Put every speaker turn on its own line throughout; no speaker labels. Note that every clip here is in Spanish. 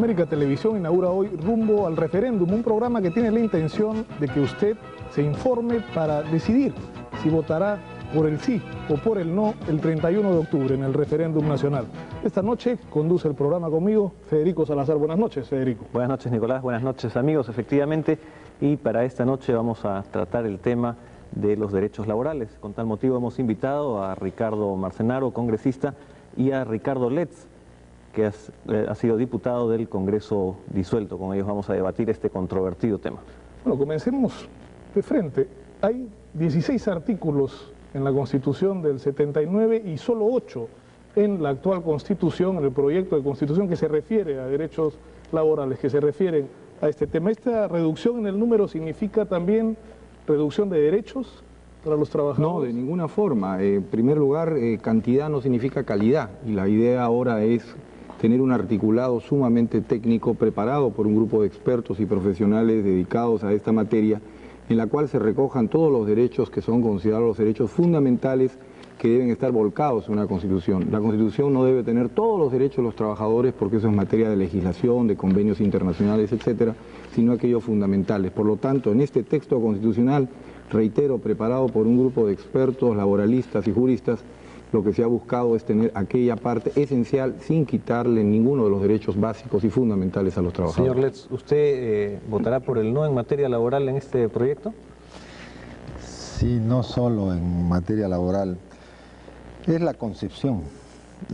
América Televisión inaugura hoy Rumbo al Referéndum, un programa que tiene la intención de que usted se informe para decidir si votará por el sí o por el no el 31 de octubre en el referéndum nacional. Esta noche conduce el programa conmigo Federico Salazar. Buenas noches, Federico.
Buenas noches, Nicolás. Buenas noches, amigos. Efectivamente, y para esta noche vamos a tratar el tema de los derechos laborales. Con tal motivo hemos invitado a Ricardo Marcenaro, congresista, y a Ricardo Letts, que ha sido diputado del Congreso disuelto. Con ellos vamos a debatir este controvertido tema.
Bueno, comencemos de frente. Hay 16 artículos en la Constitución del 79 y solo 8 en la actual Constitución, en el proyecto de Constitución que se refiere a derechos laborales, que se refieren a este tema. ¿Esta reducción en el número significa también reducción de derechos para los trabajadores?
No, de ninguna forma. En primer lugar, cantidad no significa calidad, y la idea ahora es tener un articulado sumamente técnico preparado por un grupo de expertos y profesionales dedicados a esta materia, en la cual se recojan todos los derechos que son considerados los derechos fundamentales que deben estar volcados en una Constitución. La Constitución no debe tener todos los derechos de los trabajadores, porque eso es materia de legislación, de convenios internacionales, etcétera, sino aquellos fundamentales. Por lo tanto, en este texto constitucional, reitero, preparado por un grupo de expertos, laboralistas y juristas, lo que se ha buscado es tener aquella parte esencial sin quitarle ninguno de los derechos básicos y fundamentales a los trabajadores.
Señor Letts, ¿usted votará por el no en materia laboral en este proyecto?
Sí, no solo en materia laboral, es la concepción,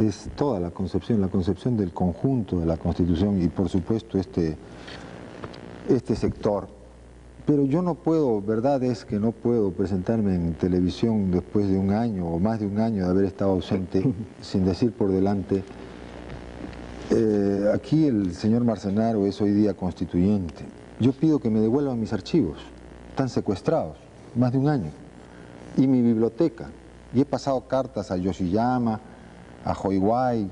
es toda la concepción del conjunto de la Constitución y por supuesto este sector. Pero yo no puedo, verdad es que no puedo presentarme en televisión después de un año o más de un año de haber estado ausente, sin decir por delante, aquí el señor Marcenaro es hoy día constituyente. Yo pido que me devuelvan mis archivos, están secuestrados, más de un año, y mi biblioteca. Y he pasado cartas a Yoshiyama, a Hoiwai,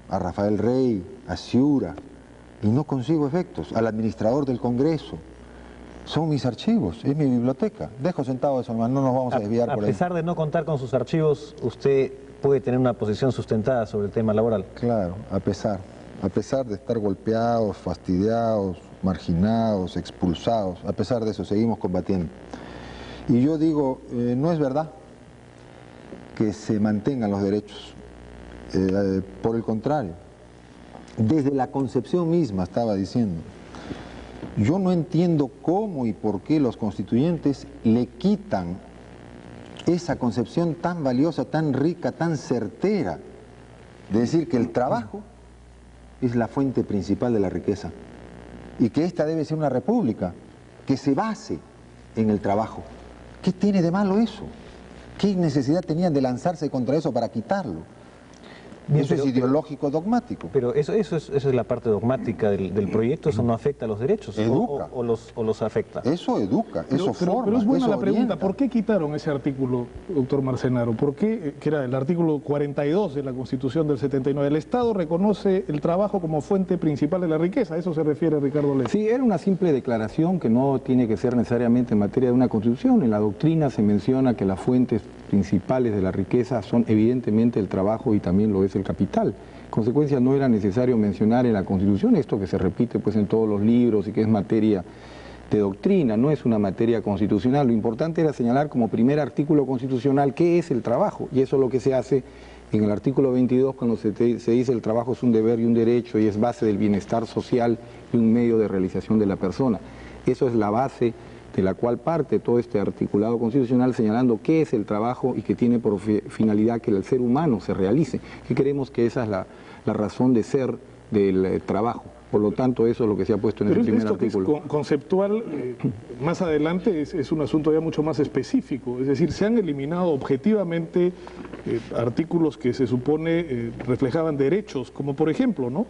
a Rafael Rey, a Ciura, y no consigo efectos, al administrador del Congreso. Son mis archivos, es mi biblioteca. Dejo sentado eso, hermano, no nos vamos a desviar por ahí.
A pesar de no contar con sus archivos, usted puede tener una posición sustentada sobre el tema laboral.
Claro, a pesar de estar golpeados, fastidiados, marginados, expulsados, a pesar de eso seguimos combatiendo. Y yo digo, no es verdad que se mantengan los derechos, por el contrario, desde la concepción misma estaba diciendo. Yo no entiendo cómo y por qué los constituyentes le quitan esa concepción tan valiosa, tan rica, tan certera, de decir que el trabajo es la fuente principal de la riqueza y que esta debe ser una república que se base en el trabajo. ¿Qué tiene de malo eso? ¿Qué necesidad tenían de lanzarse contra eso para quitarlo?
Bien,
eso es ideológico dogmático.
Pero eso es la parte dogmática del proyecto. ¿Eso no afecta a los derechos?
Educa.
¿O los afecta?
Eso educa, eso forma,
pero es buena
eso
la pregunta.
orienta.
¿Por qué quitaron ese artículo, doctor Marcenaro? ¿Por qué, que era el artículo 42 de la Constitución del 79? El Estado reconoce el trabajo como fuente principal de la riqueza. ¿A eso se refiere Ricardo Letts?
Sí, era una simple declaración que no tiene que ser necesariamente en materia de una Constitución. En la doctrina se menciona que las fuentes principales de la riqueza son evidentemente el trabajo y también lo es el capital. En consecuencia, no era necesario mencionar en la Constitución esto que se repite pues en todos los libros y que es materia de doctrina, no es una materia constitucional. Lo importante era señalar como primer artículo constitucional qué es el trabajo, y eso es lo que se hace en el artículo 22 cuando se dice el trabajo es un deber y un derecho y es base del bienestar social y un medio de realización de la persona. Eso es la base de la cual parte todo este articulado constitucional, señalando qué es el trabajo y que tiene por finalidad que el ser humano se realice, que creemos que esa es la razón de ser del trabajo. Por lo tanto, eso es lo que se ha puesto en el primer artículo.
Que es conceptual, más adelante es un asunto ya mucho más específico. Es decir, se han eliminado objetivamente artículos que se supone reflejaban derechos, como por ejemplo, ¿no?,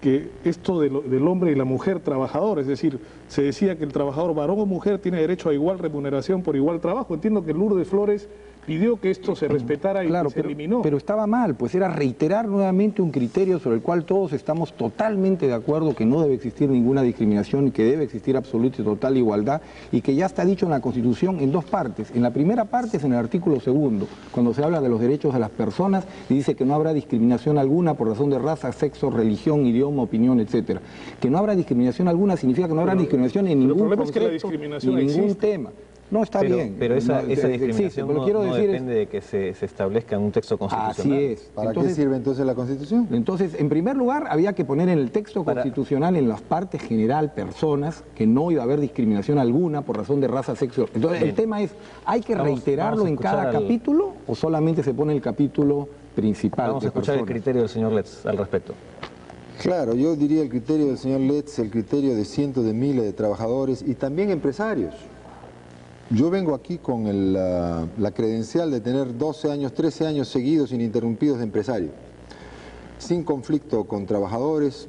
que esto del hombre y la mujer trabajador, es decir, se decía que el trabajador varón o mujer tiene derecho a igual remuneración por igual trabajo. Entiendo que Lourdes Flores pidió que esto se respetara y
Claro,
se eliminó.
pero estaba mal, pues era reiterar nuevamente un criterio sobre el cual todos estamos totalmente de acuerdo, que no debe existir ninguna discriminación y que debe existir absoluta y total igualdad, y que ya está dicho en la Constitución en dos partes. En la primera parte es en el artículo 2, cuando se habla de los derechos de las personas y dice que no habrá discriminación alguna por razón de raza, sexo, religión, idioma, opinión, etcétera. Que no habrá discriminación alguna significa que no habrá discriminación en ningún
problema
concepto,
es que la discriminación
ni ningún
existe.
tema. No, está bien.
Pero esa discriminación
existe, pero
no,
quiero
no
decir
depende de que se establezca en un texto constitucional.
Así es.
¿Para qué sirve entonces la Constitución?
Entonces, en primer lugar, había que poner en el texto constitucional, en las partes general, personas, que no iba a haber discriminación alguna por razón de raza, sexo. Entonces, el tema es, ¿hay que reiterarlo en cada capítulo o solamente se pone el capítulo principal?
Vamos a escuchar el criterio del señor Letts al respecto.
Claro, yo diría el criterio del señor Letts, el criterio de cientos de miles de trabajadores y también empresarios. Yo vengo aquí con la credencial de tener 12 años, 13 años seguidos ininterrumpidos de empresario, sin conflicto con trabajadores,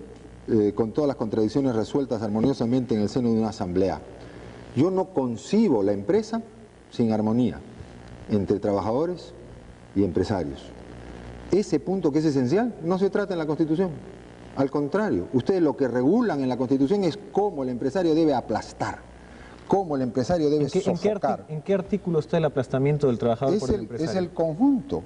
con todas las contradicciones resueltas armoniosamente en el seno de una asamblea. Yo no concibo la empresa sin armonía entre trabajadores y empresarios. Ese punto que es esencial no se trata en la Constitución. Al contrario, ustedes lo que regulan en la Constitución es cómo el empresario debe aplastar, cómo el empresario debe sofocar.
¿En qué artículo está el aplastamiento del trabajador por el empresario?
Es el conjunto.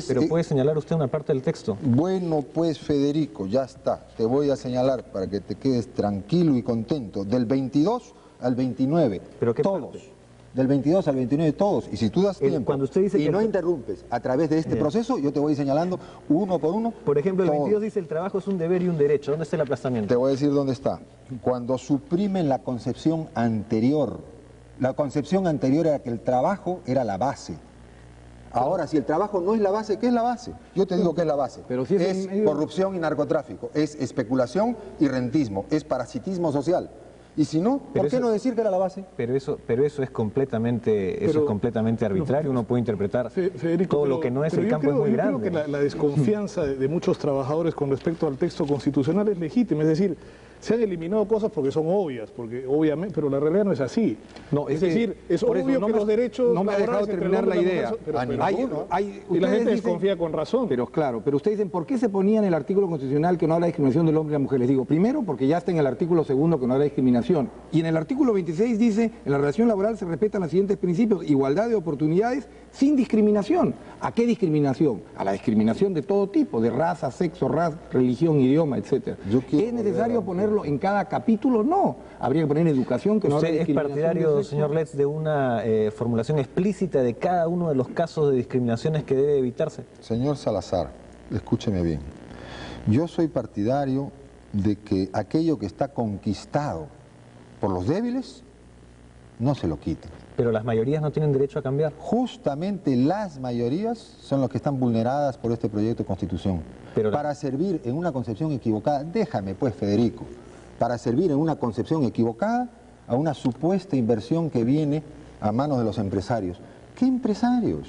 Pero puede señalar usted una parte del texto.
Bueno, pues Federico, ya está. Te voy a señalar para que te quedes tranquilo y contento. Del 22 al 29.
¿Pero qué
todos.
parte?
Del 22 al 29 todos. Y si tú das tiempo
cuando usted dice
y
que
no interrumpes a través de este proceso, yo te voy señalando uno por uno.
Por ejemplo, el
todos.
22 dice el trabajo es un deber y un derecho. ¿Dónde está el aplastamiento?
Te voy a decir dónde está. Cuando suprimen la concepción anterior. La concepción anterior era que el trabajo era la base. Ahora, si el trabajo no es la base, ¿qué es la base? Yo te digo que es la base.
Pero si
es corrupción y narcotráfico, es especulación y rentismo, es parasitismo social. Y si no, ¿por qué no decir que era la base?
Pero eso es completamente arbitrario. Uno puede interpretar
Federico,
todo lo que no es el campo es muy grande.
Yo creo que la desconfianza de muchos trabajadores con respecto al texto constitucional es legítima. Es decir, se han eliminado cosas porque son obvias, porque obviamente, pero la realidad no es así.
No,
es decir, es obvio que los derechos
no me ha dejado terminar la idea.
Y la gente desconfía con razón.
Pero claro, pero ustedes dicen, ¿por qué se ponía en el artículo constitucional que no habla de discriminación del hombre y la mujer? Les digo, primero, porque ya está en el artículo 2 que no habla de discriminación. Y en el artículo 26 dice, en la relación laboral se respetan los siguientes principios: igualdad de oportunidades sin discriminación. ¿A qué discriminación? A la discriminación de todo tipo, de raza, sexo, religión, idioma, etc. ¿Es necesario ponerlo en cada capítulo? No. Habría que poner educación, que no hable de discriminación.
¿Usted es partidario, señor Letts, de una formulación explícita de cada uno de los casos de discriminaciones que debe evitarse?
Señor Salazar, escúcheme bien. Yo soy partidario de que aquello que está conquistado por los débiles no se lo quiten.
Pero las mayorías no tienen derecho a cambiar.
Justamente las mayorías son las que están vulneradas por este proyecto de Constitución. Para servir en una concepción equivocada, déjame pues Federico, para servir en una concepción equivocada a una supuesta inversión que viene a manos de los empresarios. ¿Qué empresarios?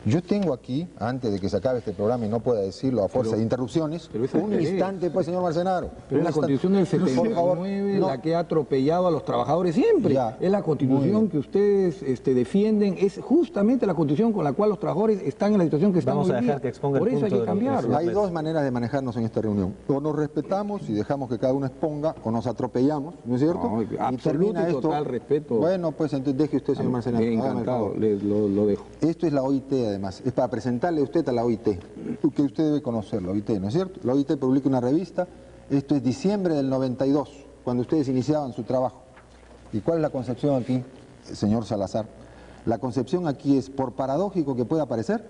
Yo tengo aquí, antes de que se acabe este programa y no pueda decirlo a fuerza de interrupciones, un instante pues, señor Marcenaro.
Pero es la Constitución del 79 la que ha atropellado a los trabajadores siempre. Ya, es la Constitución que ustedes defienden, es justamente la Constitución con la cual los trabajadores están en la situación que están hoy día.
Vamos a dejar que exponga
Por eso hay que cambiarlo.
Hay dos maneras de manejarnos en esta reunión. O nos respetamos y dejamos que cada uno exponga, o nos atropellamos, ¿no es cierto?
No, absoluto y total respeto.
Bueno, pues entonces deje usted, señor Marcenaro.
Encantado, lo dejo.
Esto es la OIT, además, es para presentarle a usted a la OIT, que usted debe conocer, la OIT, ¿no es cierto? La OIT publica una revista, esto es diciembre del 92, cuando ustedes iniciaban su trabajo. ¿Y cuál es la concepción aquí, señor Salazar? La concepción aquí es, por paradójico que pueda parecer,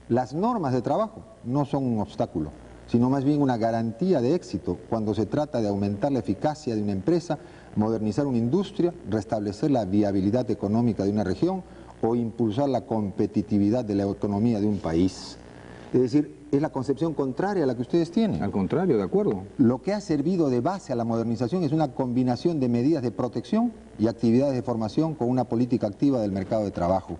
las normas de trabajo no son un obstáculo, sino más bien una garantía de éxito cuando se trata de aumentar la eficacia de una empresa, modernizar una industria, restablecer la viabilidad económica de una región, o impulsar la competitividad de la economía de un país. Es decir, es la concepción contraria a la que ustedes tienen.
Al contrario, de acuerdo.
Lo que ha servido de base a la modernización es una combinación de medidas de protección y actividades de formación con una política activa del mercado de trabajo.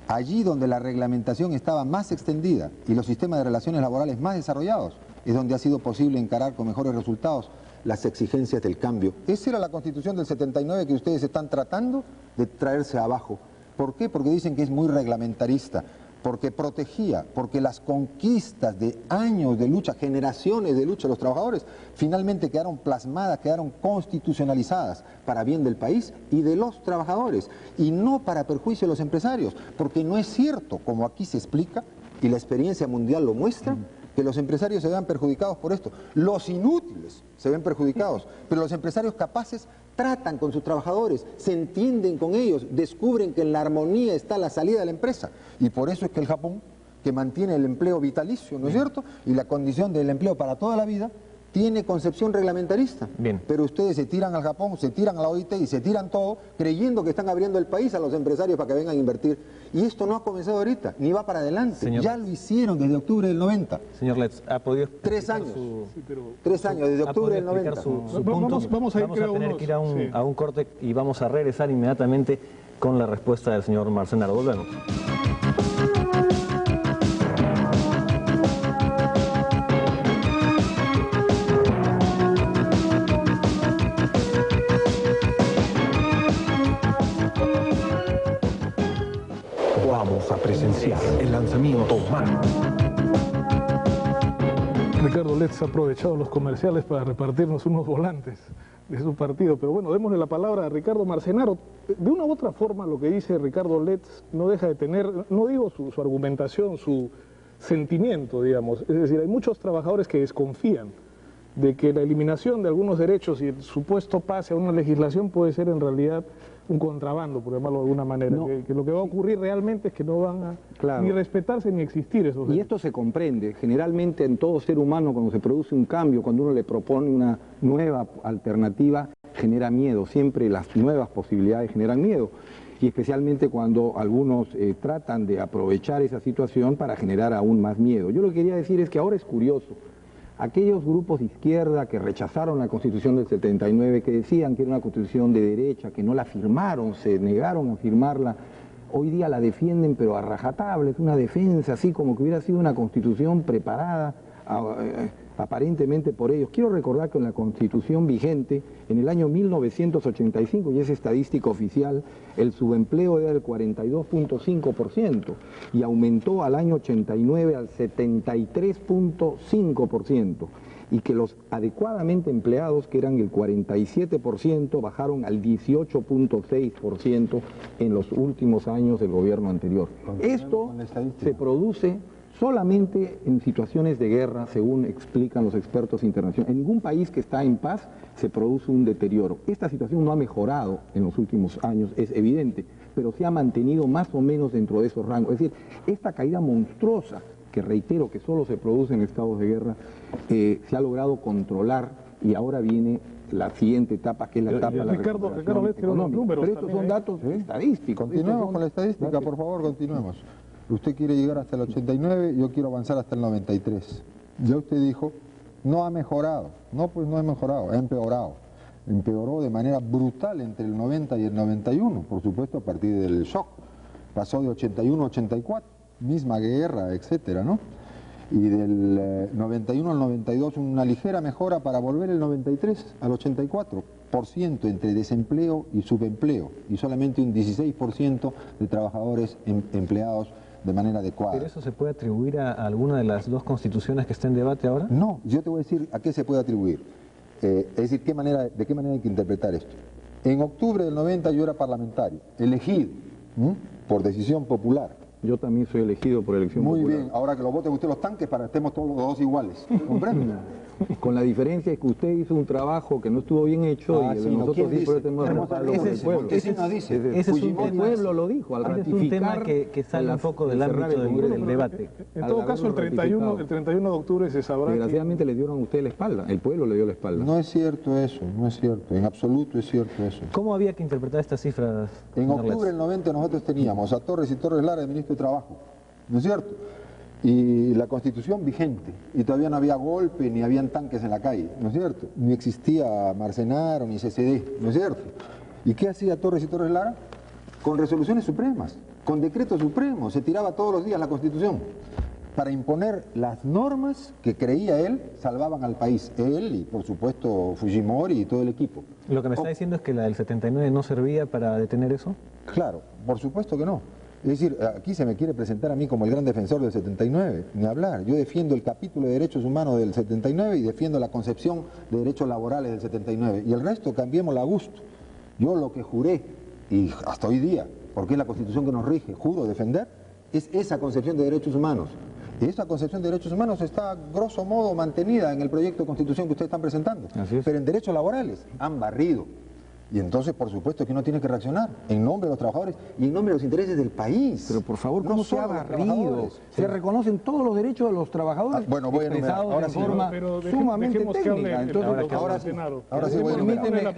Allí donde la reglamentación estaba más extendida y los sistemas de relaciones laborales más desarrollados, es donde ha sido posible encarar con mejores resultados las exigencias del cambio. Esa era la Constitución del 79 que ustedes están tratando de traerse abajo. ¿Por qué? Porque dicen que es muy reglamentarista, porque protegía, porque las conquistas de años de lucha, generaciones de lucha de los trabajadores, finalmente quedaron plasmadas, quedaron constitucionalizadas para bien del país y de los trabajadores, y no para perjuicio de los empresarios, porque no es cierto, como aquí se explica, y la experiencia mundial lo muestra, que los empresarios se vean perjudicados por esto. Los inútiles se ven perjudicados, pero los empresarios capaces tratan con sus trabajadores, se entienden con ellos, descubren que en la armonía está la salida de la empresa. Y por eso es que el Japón, que mantiene el empleo vitalicio, ¿no es cierto?, y la condición del empleo para toda la vida, tiene concepción reglamentarista.
Bien.
Pero ustedes se tiran al Japón, se tiran a la OIT y se tiran todo, creyendo que están abriendo el país a los empresarios para que vengan a invertir. Y esto no ha comenzado ahorita, ni va para adelante.
Señor,
ya lo hicieron desde octubre del 90.
Señor Letts, ¿ha podido
3 años.
su...
3 años, desde octubre del 90.
Su punto?
Vamos a ir, creo,
tener
unos-
que ir a un,
sí.
a un corte y vamos a regresar inmediatamente con la respuesta del señor Marcenaro. Volvemos.
Vamos a presenciar el lanzamiento humano.
Ricardo Letts ha aprovechado los comerciales para repartirnos unos volantes de su partido. Pero bueno, démosle la palabra a Ricardo Marcenaro. De una u otra forma, lo que dice Ricardo Letts no deja de tener, no digo su argumentación, su sentimiento, digamos. Es decir, hay muchos trabajadores que desconfían de que la eliminación de algunos derechos y el supuesto pase a una legislación puede ser en realidad un contrabando, por llamarlo de alguna manera.
No.
Que lo que va a ocurrir realmente es que no van a
Claro.
ni respetarse ni existir esos
Y
derechos.
esto se comprende. Generalmente en todo ser humano, cuando se produce un cambio, cuando uno le propone una nueva alternativa, genera miedo. Siempre las nuevas posibilidades generan miedo. Y especialmente cuando algunos tratan de aprovechar esa situación para generar aún más miedo. Yo lo que quería decir es que ahora es curioso. Aquellos grupos de izquierda que rechazaron la Constitución del 79, que decían que era una Constitución de derecha, que no la firmaron, se negaron a firmarla, hoy día la defienden pero a rajatabla, es una defensa así como que hubiera sido una Constitución preparada aparentemente por ellos. Quiero recordar que en la Constitución vigente, en el año 1985, y es estadística oficial, el subempleo era del 42.5% y aumentó al año 89 al 73.5%, y que los adecuadamente empleados, que eran el 47%, bajaron al 18.6% en los últimos años del gobierno anterior. Esto
con la estadística.
se produce solamente en situaciones de guerra, según explican los expertos internacionales. En ningún país que está en paz se produce un deterioro. Esta situación no ha mejorado en los últimos años, es evidente, pero se ha mantenido más o menos dentro de esos rangos. Es decir, esta caída monstruosa, que reitero que solo se produce en estados de guerra, se ha logrado controlar, y ahora viene la siguiente etapa, que es la etapa de la
Ricardo
recuperación
Letts tiene unos
económica.
números
Pero estos son
también,
datos estadísticos.
Continuemos con la estadística, por favor, continuemos. Usted quiere llegar hasta el 89, yo quiero avanzar hasta el 93. Ya usted dijo, no ha mejorado. No, pues no ha mejorado, ha empeorado. Empeoró de manera brutal entre el 90 y el 91, por supuesto a partir del shock. Pasó de 81 a 84, misma guerra, etcétera, ¿no? Y del 91 al 92 una ligera mejora para volver el 93 al 84% entre desempleo y subempleo, y solamente un 16% de trabajadores empleados de manera adecuada.
¿Pero eso se puede atribuir a alguna de las dos constituciones que está en debate ahora?
No, yo te voy a decir a qué se puede atribuir. Es decir, de qué manera hay que interpretar esto. En octubre del 90 yo era parlamentario, elegido por decisión popular.
Yo también soy elegido por elección
Muy
popular.
bien, ahora que lo voten usted los tanques para que estemos todos los dos iguales. ¿Comprende?
Con la diferencia es que usted hizo un trabajo que no estuvo bien hecho y el de
sí, no,
nosotros
¿quién
sí,
dice?
pero tenemos que respaldarlo por el pueblo.
Montesinos dice.
Ese
es un
Fujimori,
tema-
el pueblo lo dijo, al
Ese es un
ratificar...
tema que sale un poco del
cerrar
ámbito
el Congreso.
del debate.
En
Al
todo
haberlo
caso, el 31
ratificado.
de octubre se sabrá.
Desgraciadamente le dieron a usted la espalda, el pueblo le dio la espalda.
No es cierto eso, no es cierto, en absoluto es cierto eso.
¿Cómo había que interpretar estas cifras?
En
señor
octubre
Letts?
del 90 nosotros teníamos a Torres y Torres Lara de ministro de Trabajo, ¿no es cierto? Y la Constitución vigente, y todavía no había golpe, ni habían tanques en la calle, ¿no es cierto? Ni existía Marcenaro, ni CCD, ¿no es cierto? ¿Y qué hacía Torres y Torres Lara? Con resoluciones supremas, con decretos supremos, se tiraba todos los días la Constitución. para imponer las normas que creía él salvaban al país. Él y, por supuesto, Fujimori y todo el equipo.
Lo que me está diciendo es que la del 79 no servía para detener eso.
Claro, por supuesto que no. Es decir, aquí se me quiere presentar a mí como el gran defensor del 79, ni hablar. Yo defiendo el capítulo de derechos humanos del 79 y defiendo la concepción de derechos laborales del 79. Y el resto cambiémosla a gusto. Yo lo que juré, y hasta hoy día, porque es la Constitución que nos rige, juro defender, es esa concepción de derechos humanos. Y esa concepción de derechos humanos está, grosso modo, mantenida en el proyecto de Constitución que ustedes están presentando. Pero en derechos laborales han barrido. Y entonces, por supuesto, que uno tiene que reaccionar en nombre de los trabajadores y en nombre de los intereses del país.
Pero por favor, ¿cómo se ha barrido?
Sí.
Se reconocen todos los derechos de los trabajadores.
Bueno, voy a enumerar. Ahora sí,
forma sumamente técnica. Entonces,
ahora sí voy a enumerar.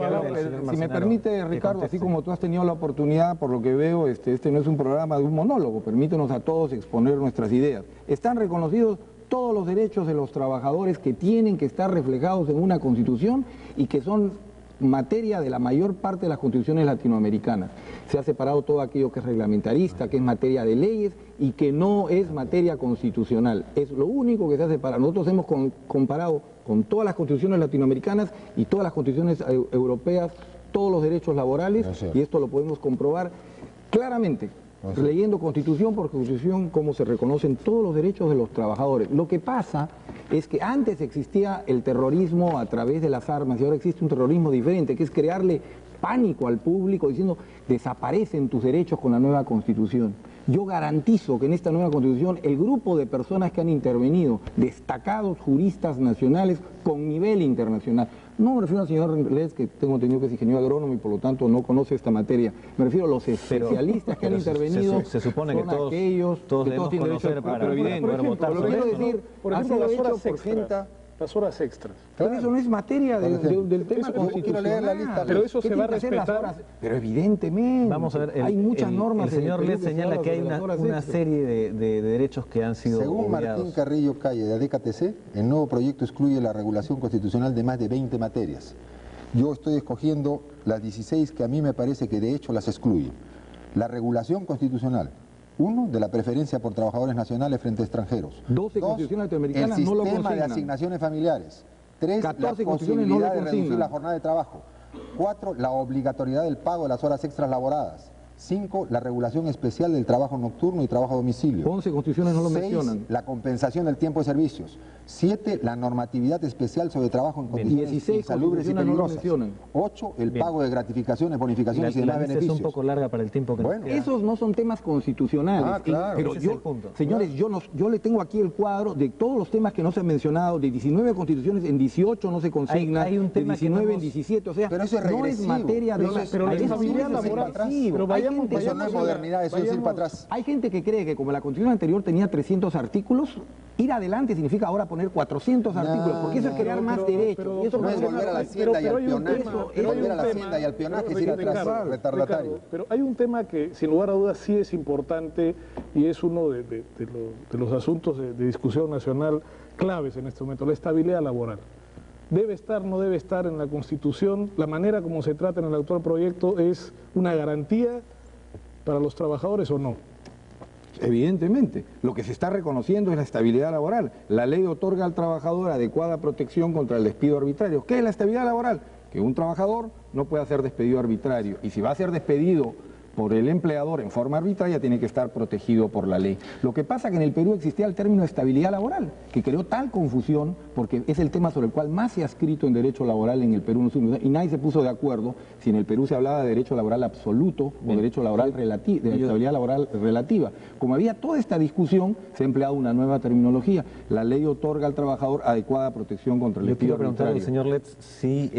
Si me permite, Ricardo, así como tú has tenido la oportunidad, por lo que veo, este no es un programa de un monólogo, permítenos a todos exponer nuestras ideas. Están reconocidos todos los derechos de los trabajadores que tienen que estar reflejados en una Constitución y que son materia de la mayor parte de las constituciones latinoamericanas. Se ha separado todo aquello que es reglamentarista, que es materia de leyes y que no es materia constitucional. Es lo único que se ha separado. Nosotros hemos comparado con todas las constituciones latinoamericanas y todas las constituciones europeas todos los derechos laborales, y esto lo podemos comprobar claramente, leyendo Constitución por Constitución, cómo se reconocen todos los derechos de los trabajadores. Lo que pasa es que antes existía el terrorismo a través de las armas y ahora existe un terrorismo diferente, que es crearle pánico al público diciendo desaparecen tus derechos con la nueva Constitución. Yo garantizo que en esta nueva Constitución el grupo de personas que han intervenido, destacados juristas nacionales con nivel internacional, no me refiero al señor Letts, que tengo entendido que es ingeniero agrónomo y por lo tanto no conoce esta materia, me refiero a los especialistas que han intervenido.
Se supone que todos debemos
tienen
conocer
derecho,
para
pero evidente,
poder votar.
lo que quiero decir,
por
ha
ejemplo,
sido
las
hecho
horas
por
extras.
gente.
Las horas extras.
Pero eso no es materia del tema
eso,
constitucional.
quiero leer la lista.
Pero eso
¿Qué
se va a
tiene que hacer las
respetar.
horas? Pero evidentemente.
Vamos a ver,
hay muchas normas.
el señor
en el
Letts
Perú
señala
hablan
que hay
sobre las horas
una
extras.
serie de derechos que han sido
Según
obviados.
Martín Carrillo Calle de ADECATC, el nuevo proyecto excluye la regulación constitucional de más de 20 materias. Yo estoy escogiendo las 16 que a mí me parece que de hecho las excluye. La regulación constitucional. 1, de la preferencia por trabajadores nacionales frente a extranjeros.
12
2,
constituciones
el
latinoamericanas no lo
sistema de
consignan.
asignaciones familiares. 3, la
14 constituciones no lo
posibilidad de reducir
consignan.
la jornada de trabajo. 4, la obligatoriedad del pago de las horas extras laboradas. 5, la regulación especial del trabajo nocturno y trabajo a domicilio.
11 constituciones no lo
6,
mencionan.
la compensación del tiempo de servicios. 7, la normatividad especial sobre trabajo en condiciones
16
insalubres y
constituciones no lo
peligrosas.
mencionan.
8, el
Bien.
pago de gratificaciones, bonificaciones y
La
demás
lista
beneficios.
es un poco larga para el tiempo que
Bueno.
nos queda.
Esos no son temas constitucionales.
Ah, claro.
Pero
Ese es
yo,
el punto.
señores, yo le tengo aquí el cuadro de todos los temas que no se han mencionado, de 19 constituciones, en 18 no se consigna,
Hay un
de
tema que
19
no
en
hemos-
17, o sea,
Pero eso es
no es
regresivo.
materia de...
Pero la
Eso
estabilidad
es
laboral,
regresivo.
pero
Hay
vayamos-
gente-
Eso no es modernidad, eso es ir para atrás.
Hay gente que cree que como la Constitución anterior tenía 300 artículos, ir adelante significa ahora poner 400 artículos, porque eso es crear más derechos. Y eso
no es volver a la hacienda y al peonaje.
es
Volver a la hacienda y al peonaje es ir atrás, retardatario.
Ricardo, pero hay un tema que sin lugar a dudas sí es importante y es uno de los asuntos de discusión nacional claves en este momento, la estabilidad laboral. ¿Debe estar, no debe estar en la Constitución? La manera como se trata en el actual proyecto es una garantía para los trabajadores o no.
Evidentemente, lo que se está reconociendo es la estabilidad laboral. La ley otorga al trabajador adecuada protección contra el despido arbitrario. ¿Qué es la estabilidad laboral? Que un trabajador no pueda ser despedido arbitrario. Y si va a ser despedido por el empleador en forma arbitraria, tiene que estar protegido por la ley. Lo que pasa es que en el Perú existía el término estabilidad laboral, que creó tal confusión, porque es el tema sobre el cual más se ha escrito en derecho laboral en el Perú, y nadie se puso de acuerdo si en el Perú se hablaba de derecho laboral absoluto o derecho laboral relativo, de estabilidad laboral relativa. Como había toda esta discusión, se ha empleado una nueva terminología. La ley otorga al trabajador adecuada protección contra el
Yo
despido
quiero preguntarle al
arbitrario.
señor Letts si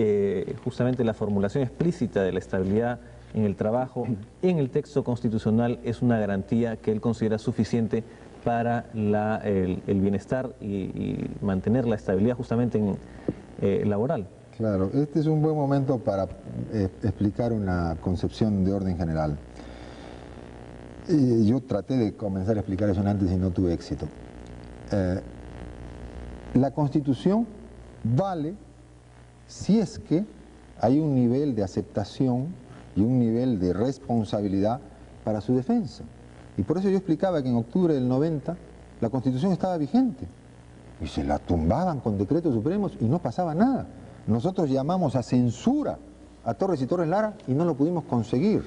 justamente la formulación explícita de la estabilidad en el trabajo en el texto constitucional es una garantía que él considera suficiente para el bienestar y mantener la estabilidad justamente laboral.
Claro, este es un buen momento para explicar una concepción de orden general. Yo traté de comenzar a explicar eso antes y no tuve éxito. La Constitución vale si es que hay un nivel de aceptación y un nivel de responsabilidad para su defensa. Y por eso yo explicaba que en octubre del 90 la Constitución estaba vigente. Y se la tumbaban con decretos supremos y no pasaba nada. Nosotros llamamos a censura a Torres y Torres Lara y no lo pudimos conseguir.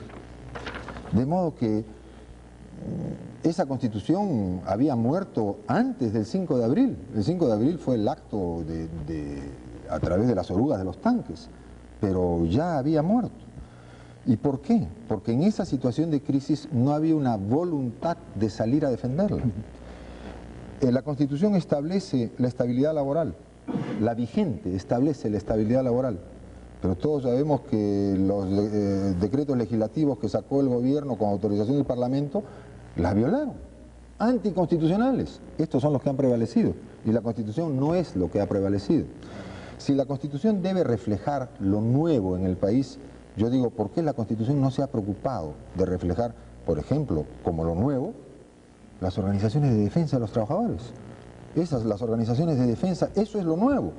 De modo que esa Constitución había muerto antes del 5 de abril. El 5 de abril fue el acto a través de las orugas de los tanques, pero ya había muerto. ¿Y por qué? Porque en esa situación de crisis no había una voluntad de salir a defenderla. La Constitución establece la estabilidad laboral, la vigente establece la estabilidad laboral, pero todos sabemos que los decretos legislativos que sacó el gobierno con autorización del Parlamento las violaron, anticonstitucionales. Estos son los que han prevalecido y la Constitución no es lo que ha prevalecido. Si la Constitución debe reflejar lo nuevo en el país, yo digo, ¿por qué la Constitución no se ha preocupado de reflejar, por ejemplo, como lo nuevo, las organizaciones de defensa de los trabajadores? Las organizaciones de defensa, eso es lo nuevo.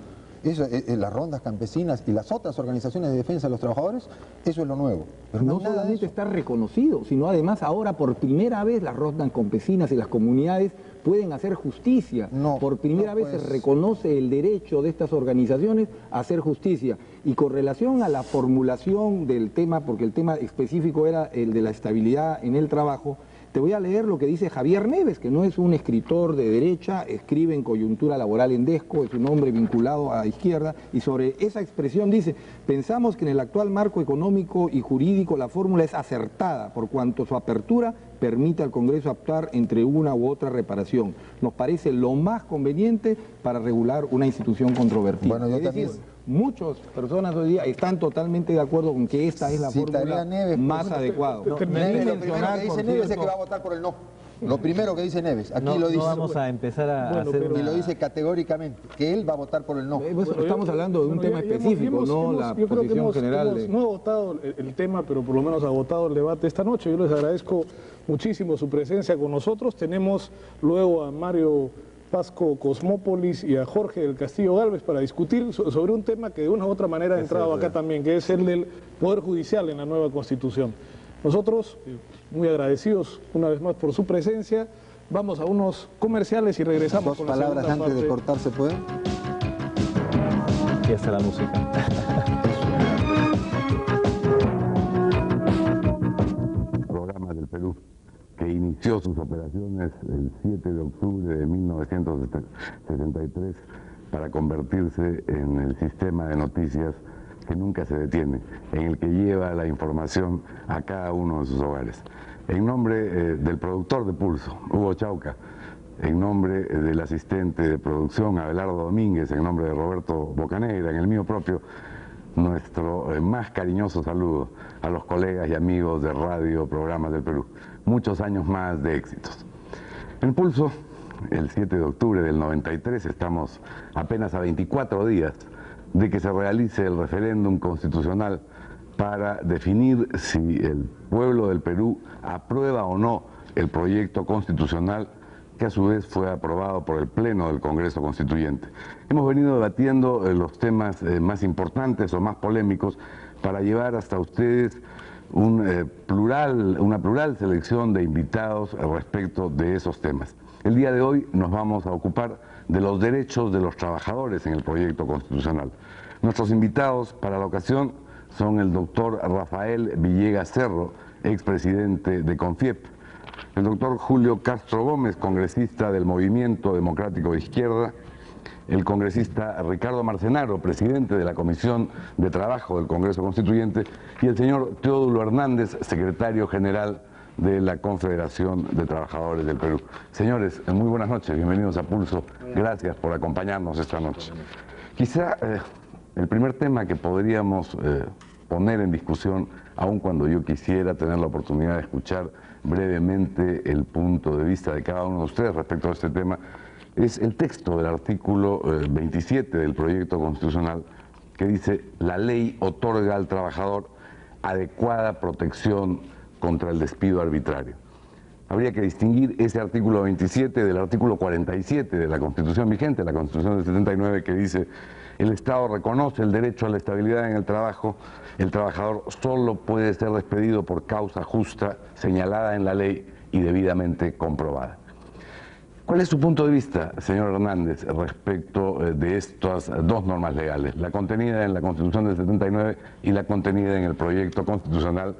Las rondas campesinas y las otras organizaciones de defensa de los trabajadores, eso es lo nuevo. Pero
no solamente está reconocido, sino además ahora por primera vez las rondas campesinas y las comunidades pueden hacer justicia. Por primera vez se reconoce el derecho de estas organizaciones a hacer justicia. Y con relación a la formulación del tema, porque el tema específico era el de la estabilidad en el trabajo, te voy a leer lo que dice Javier Neves, que no es un escritor de derecha, escribe en Coyuntura Laboral en Desco, es un hombre vinculado a la izquierda, y sobre esa expresión dice: pensamos que en el actual marco económico y jurídico la fórmula es acertada, por cuanto su apertura permite al Congreso optar entre una u otra reparación. Nos parece lo más conveniente para regular una institución controvertida.
Bueno, yo también...
Muchas personas hoy día están totalmente de acuerdo con que esta es la fórmula más adecuada.
Lo primero que dice Neves es que va a votar por el no. Lo primero que dice Neves, aquí lo dice.
No vamos a empezar a hacer
y lo dice categóricamente, que él va a votar por el no.
Estamos hablando de un tema específico, no la posición general.
No ha votado el tema, pero por lo menos ha votado el debate esta noche. Yo les agradezco muchísimo su presencia con nosotros. Tenemos luego a Mario Pasco Cosmópolis y a Jorge del Castillo Gálvez para discutir sobre un tema que de una u otra manera ha entrado acá también, que es el del Poder Judicial en la nueva Constitución. Nosotros, muy agradecidos una vez más por su presencia, vamos a unos comerciales y regresamos con la segunda parte.
Dos palabras antes de cortar, ¿se puede?
Aquí está la música.
Programa del Perú, que inició sus operaciones el 7 de octubre de 1963 para convertirse en el sistema de noticias que nunca se detiene, en el que lleva la información a cada uno de sus hogares. En nombre del productor de Pulso, Hugo Chauca, en nombre del asistente de producción, Abelardo Domínguez, en nombre de Roberto Bocanegra, en el mío propio, nuestro más cariñoso saludo a los colegas y amigos de Radio Programas del Perú. Muchos años más de éxitos. En Pulso, el 7 de octubre del 93, estamos apenas a 24 días de que se realice el referéndum constitucional para definir si el pueblo del Perú aprueba o no el proyecto constitucional que a su vez fue aprobado por el Pleno del Congreso Constituyente. Hemos venido debatiendo los temas más importantes o más polémicos para llevar hasta ustedes una plural selección de invitados respecto de esos temas. El día de hoy nos vamos a ocupar de los derechos de los trabajadores en el proyecto constitucional. Nuestros invitados para la ocasión son el doctor Rafael Villegas Cerro, expresidente de CONFIEP, el doctor Julio Castro Gómez, congresista del Movimiento Democrático de Izquierda, el congresista Ricardo Marcenaro, presidente de la Comisión de Trabajo del Congreso Constituyente, y el señor Teodulo Hernández, secretario general de la Confederación de Trabajadores del Perú. Señores, muy buenas noches, bienvenidos a Pulso, gracias por acompañarnos esta noche. Quizá el primer tema que podríamos poner en discusión, aun cuando yo quisiera tener la oportunidad de escuchar brevemente el punto de vista de cada uno de ustedes respecto a este tema, es el texto del artículo 27 del proyecto constitucional, que dice: la ley otorga al trabajador adecuada protección contra el despido arbitrario. Habría que distinguir ese artículo 27 del artículo 47 de la Constitución vigente, la Constitución del 79, que dice: el Estado reconoce el derecho a la estabilidad en el trabajo, el trabajador solo puede ser despedido por causa justa señalada en la ley y debidamente comprobada. ¿Cuál es su punto de vista, señor Hernández, respecto de estas dos normas legales, la contenida en la Constitución del 79 y la contenida en el proyecto constitucional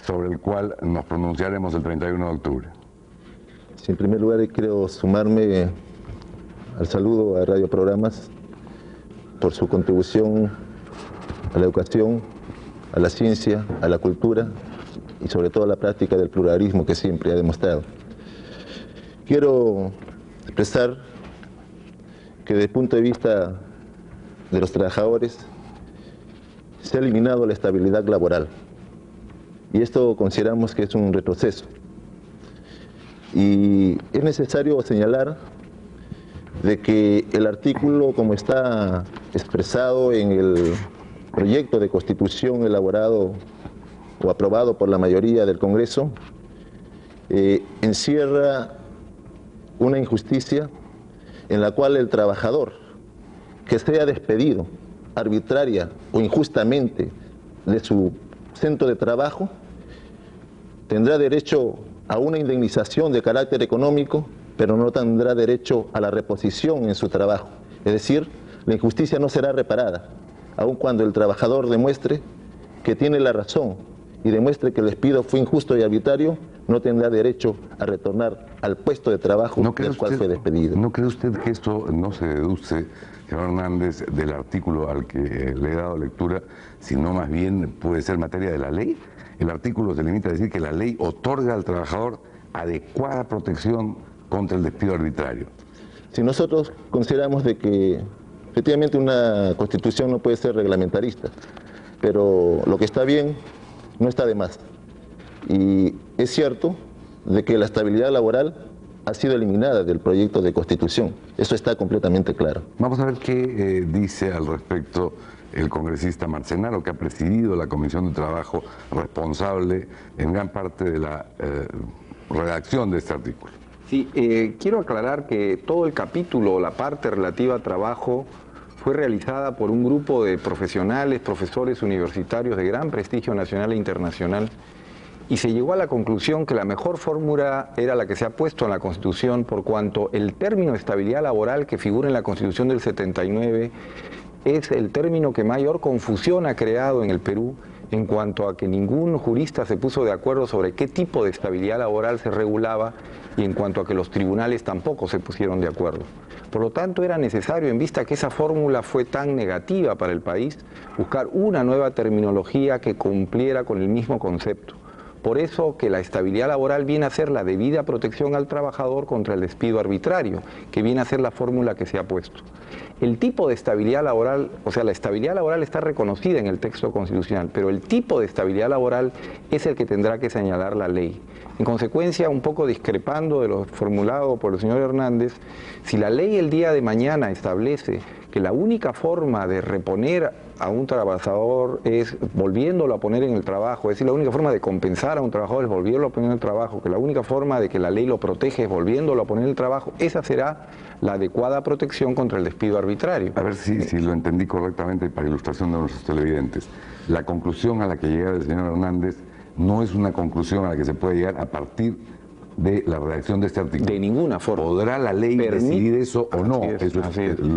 sobre el cual nos pronunciaremos el 31 de octubre?
Sí, en primer lugar, quiero sumarme al saludo a Radio Programas por su contribución a la educación, a la ciencia, a la cultura y sobre todo a la práctica del pluralismo que siempre ha demostrado. Quiero expresar que desde el punto de vista de los trabajadores se ha eliminado la estabilidad laboral y esto consideramos que es un retroceso. Y es necesario señalar de que el artículo, como está expresado en el proyecto de Constitución elaborado o aprobado por la mayoría del Congreso, encierra una injusticia en la cual el trabajador que sea despedido arbitraria o injustamente de su centro de trabajo tendrá derecho a una indemnización de carácter económico, pero no tendrá derecho a la reposición en su trabajo. Es decir, la injusticia no será reparada, aun cuando el trabajador demuestre que tiene la razón y demuestre que el despido fue injusto y arbitrario, no tendrá derecho a retornar al puesto de trabajo del cual fue despedido.
¿No cree usted que esto no se deduce, señor Hernández, del artículo al que le he dado lectura, sino más bien puede ser materia de la ley? El artículo se limita a decir que la ley otorga al trabajador adecuada protección contra el despido arbitrario.
Si nosotros consideramos de que efectivamente una constitución no puede ser reglamentarista, pero lo que está bien no está de más. Y es cierto de que la estabilidad laboral ha sido eliminada del proyecto de constitución. Eso está completamente claro.
Vamos a ver qué dice al respecto el congresista Marcenaro, que ha presidido la Comisión de Trabajo, responsable en gran parte de la redacción de este artículo.
Sí, quiero aclarar que todo el capítulo, la parte relativa a trabajo, fue realizada por un grupo de profesionales, profesores universitarios de gran prestigio nacional e internacional, y se llegó a la conclusión que la mejor fórmula era la que se ha puesto en la Constitución, por cuanto el término estabilidad laboral que figura en la Constitución del 79 es el término que mayor confusión ha creado en el Perú, en cuanto a que ningún jurista se puso de acuerdo sobre qué tipo de estabilidad laboral se regulaba y en cuanto a que los tribunales tampoco se pusieron de acuerdo. Por lo tanto, era necesario, en vista que esa fórmula fue tan negativa para el país, buscar una nueva terminología que cumpliera con el mismo concepto. Por eso que la estabilidad laboral viene a ser la debida protección al trabajador contra el despido arbitrario, que viene a ser la fórmula que se ha puesto. El tipo de estabilidad laboral, o sea, la estabilidad laboral está reconocida en el texto constitucional, pero el tipo de estabilidad laboral es el que tendrá que señalar la ley. En consecuencia, un poco discrepando de lo formulado por el señor Hernández, si la ley el día de mañana establece que la única forma de reponer a un trabajador es volviéndolo a poner en el trabajo, es decir, la única forma de compensar a un trabajador es volviéndolo a poner en el trabajo, que la única forma de que la ley lo protege es volviéndolo a poner en el trabajo, esa será la adecuada protección contra el despido arbitrario.
A ver si lo entendí correctamente para ilustración de nuestros televidentes. La conclusión a la que llega el señor Hernández no es una conclusión a la que se puede llegar a partir de la redacción de este artículo.
De ninguna forma.
¿Podrá la ley decidir eso o no?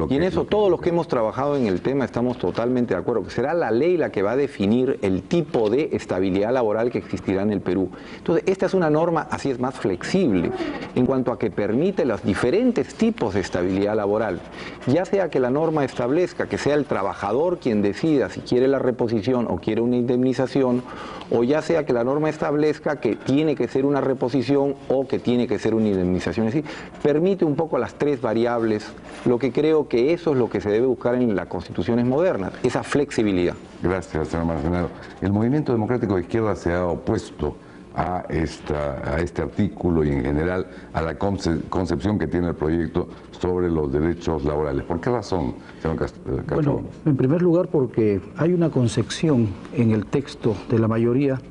Y en eso todos los que hemos trabajado en el tema estamos totalmente de acuerdo, que será la ley la que va a definir el tipo de estabilidad laboral que existirá en el Perú. Entonces, esta es una norma, así es, más flexible, en cuanto a que permite los diferentes tipos de estabilidad laboral. Ya sea que la norma establezca que sea el trabajador quien decida si quiere la reposición o quiere una indemnización, o ya sea que la norma establezca que tiene que ser una reposición o que tiene que ser una indemnización. Es decir, permite un poco las tres variables, lo que creo que eso es lo que se debe buscar en las constituciones modernas, esa flexibilidad.
Gracias, señor Marcenaro. El Movimiento Democrático de Izquierda se ha opuesto a este artículo y en general a la concepción que tiene el proyecto sobre los derechos laborales. ¿Por qué razón, señor Castro?
Bueno, en primer lugar porque hay una concepción en el texto de la mayoría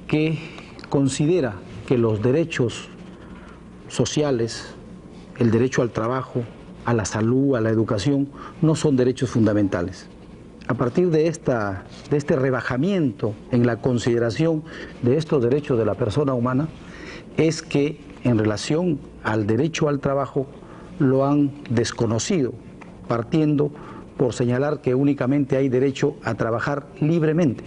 que considera que los derechos sociales, el derecho al trabajo, a la salud, a la educación, no son derechos fundamentales. A partir de este rebajamiento en la consideración de estos derechos de la persona humana, es que en relación al derecho al trabajo lo han desconocido, partiendo por señalar que únicamente hay derecho a trabajar libremente.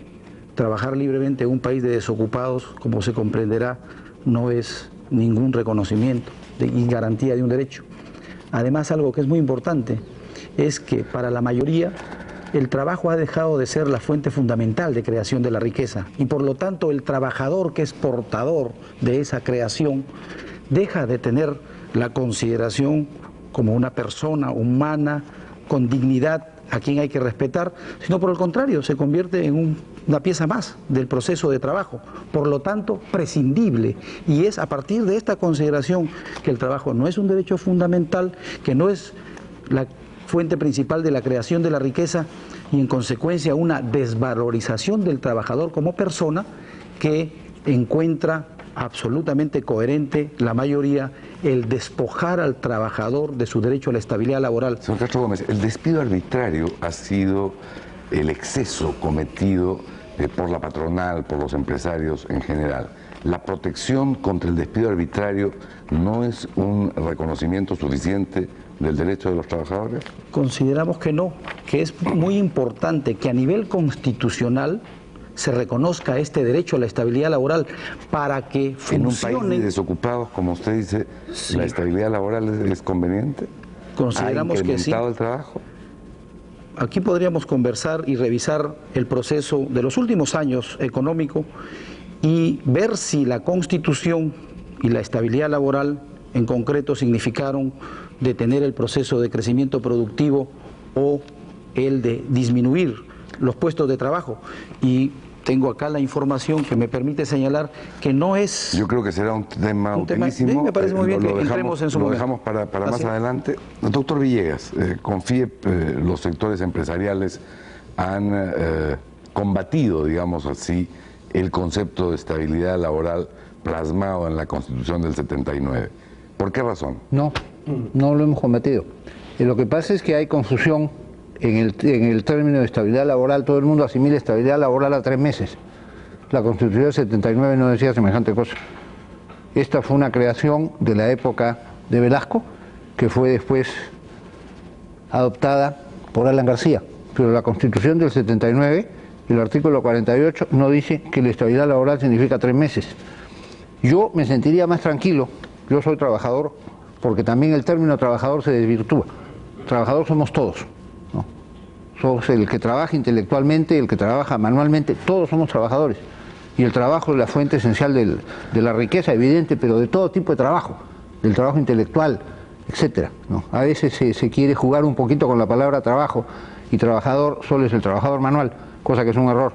Trabajar libremente en un país de desocupados, como se comprenderá, no es ningún reconocimiento y garantía de un derecho. Además, algo que es muy importante es que para la mayoría el trabajo ha dejado de ser la fuente fundamental de creación de la riqueza y por lo tanto el trabajador que es portador de esa creación deja de tener la consideración como una persona humana con dignidad a quien hay que respetar, sino por el contrario, se convierte en una pieza más del proceso de trabajo, por lo tanto prescindible, y es a partir de esta consideración que el trabajo no es un derecho fundamental, que no es la fuente principal de la creación de la riqueza y en consecuencia una desvalorización del trabajador como persona, que encuentra absolutamente coherente la mayoría el despojar al trabajador de su derecho a la estabilidad laboral.
Señor Castro Gómez, el despido arbitrario ha sido el exceso cometido por la patronal, por los empresarios en general. ¿La protección contra el despido arbitrario no es un reconocimiento suficiente del derecho de los trabajadores?
Consideramos que no, que es muy importante que a nivel constitucional se reconozca este derecho a la estabilidad laboral para que funcione.
En un país de desocupados, como usted dice, sí, ¿la estabilidad laboral es conveniente?
Consideramos que sí.
¿Ha incrementado el trabajo?
Aquí podríamos conversar y revisar el proceso de los últimos años económico y ver si la Constitución y la estabilidad laboral en concreto significaron detener el proceso de crecimiento productivo o el de disminuir los puestos de trabajo. Y tengo acá la información que me permite señalar que no es...
Yo creo que será un tema utilísimo.
Me parece muy bien que entremos en su momento.
Lo dejamos para más adelante. Doctor Villegas, con FIEP los sectores empresariales han combatido, digamos así, el concepto de estabilidad laboral plasmado en la Constitución del 79. ¿Por qué razón?
No lo hemos combatido. Lo que pasa es que hay confusión en el término de estabilidad laboral. Todo el mundo asimila estabilidad laboral a 3 meses. La Constitución del 79 no decía semejante cosa. Esta fue una creación de la época de Velasco, que fue después adoptada por Alan García. Pero la Constitución del 79, el artículo 48, no dice que la estabilidad laboral significa 3 meses. Yo me sentiría más tranquilo, yo soy trabajador, porque también el término trabajador se desvirtúa. Trabajador somos todos, ¿no? Somos el que trabaja intelectualmente, el que trabaja manualmente, todos somos trabajadores. Y el trabajo es la fuente esencial de la riqueza, evidente, pero de todo tipo de trabajo, del trabajo intelectual, etcétera, ¿no? A veces se quiere jugar un poquito con la palabra trabajo, y trabajador solo es el trabajador manual, cosa que es un error.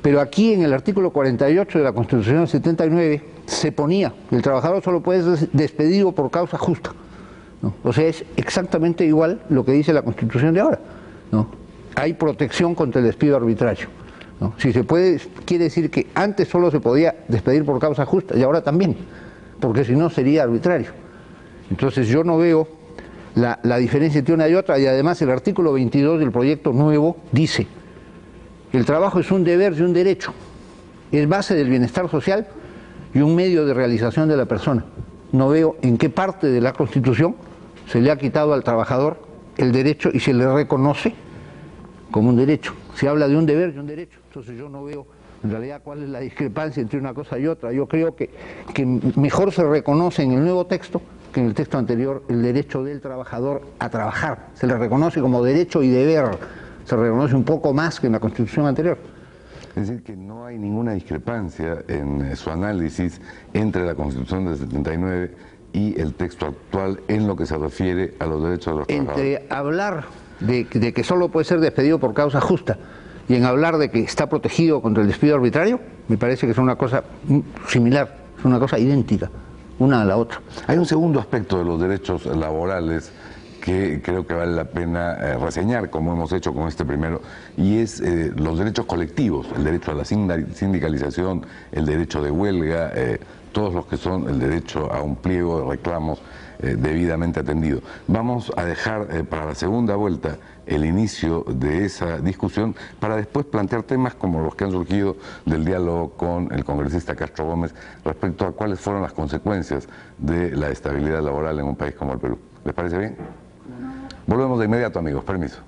Pero aquí en el artículo 48 de la Constitución del 79 se ponía que el trabajador solo puede ser despedido por causa justa, ¿no? O sea, es exactamente igual lo que dice la Constitución de ahora, ¿no? Hay protección contra el despido arbitrario, ¿no? Si se puede, quiere decir que antes solo se podía despedir por causa justa y ahora también, porque si no sería arbitrario. Entonces yo no veo la diferencia entre una y otra, y además el artículo 22 del proyecto nuevo dice: el trabajo es un deber y un derecho, es base del bienestar social y un medio de realización de la persona. No veo en qué parte de la Constitución se le ha quitado al trabajador el derecho y se le reconoce como un derecho. Se habla de un deber y un derecho, entonces yo no veo en realidad cuál es la discrepancia entre una cosa y otra. Yo creo que mejor se reconoce en el nuevo texto que en el texto anterior el derecho del trabajador a trabajar. Se le reconoce como derecho y deber, se reconoce un poco más que en la Constitución anterior.
Es decir, que no hay ninguna discrepancia en su análisis entre la Constitución del 79 y el texto actual en lo que se refiere a los derechos de los trabajadores.
Entre hablar de que solo puede ser despedido por causa justa y en hablar de que está protegido contra el despido arbitrario, me parece que es una cosa similar, es una cosa idéntica, una a la otra.
Hay un segundo aspecto de los derechos laborales que creo que vale la pena reseñar, como hemos hecho con este primero, y es los derechos colectivos, el derecho a la sindicalización, el derecho de huelga, todos los que son el derecho a un pliego de reclamos debidamente atendido. Vamos a dejar para la segunda vuelta el inicio de esa discusión para después plantear temas como los que han surgido del diálogo con el congresista Castro Gómez respecto a cuáles fueron las consecuencias de la estabilidad laboral en un país como el Perú. ¿Les parece bien? Volvemos de inmediato, amigos. Permiso.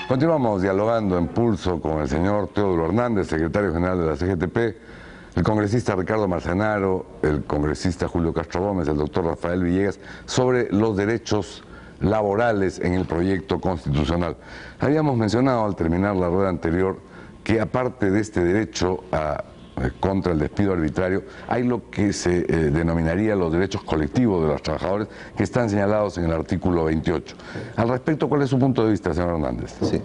Continuamos dialogando en Pulso con el señor Teodoro Hernández, secretario general de la CGTP, el congresista Ricardo Marcenaro, el congresista Julio Castro Gómez, el doctor Rafael Villegas, sobre los derechos laborales en el proyecto constitucional. Habíamos mencionado al terminar la rueda anterior que aparte de este derecho contra el despido arbitrario, hay lo que se denominaría los derechos colectivos de los trabajadores que están señalados en el artículo 28. Al respecto, ¿cuál es su punto de vista, señor Hernández?
Sí.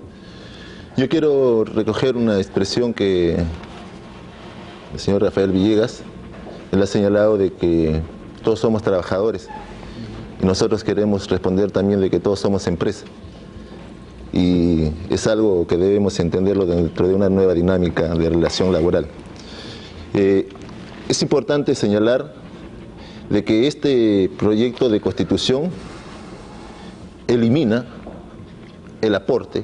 Yo quiero recoger una expresión que el señor Rafael Villegas, él ha señalado de que todos somos trabajadores y nosotros queremos responder también de que todos somos empresa. Y es algo que debemos entenderlo dentro de una nueva dinámica de relación laboral. Es importante señalar de que este proyecto de constitución elimina el aporte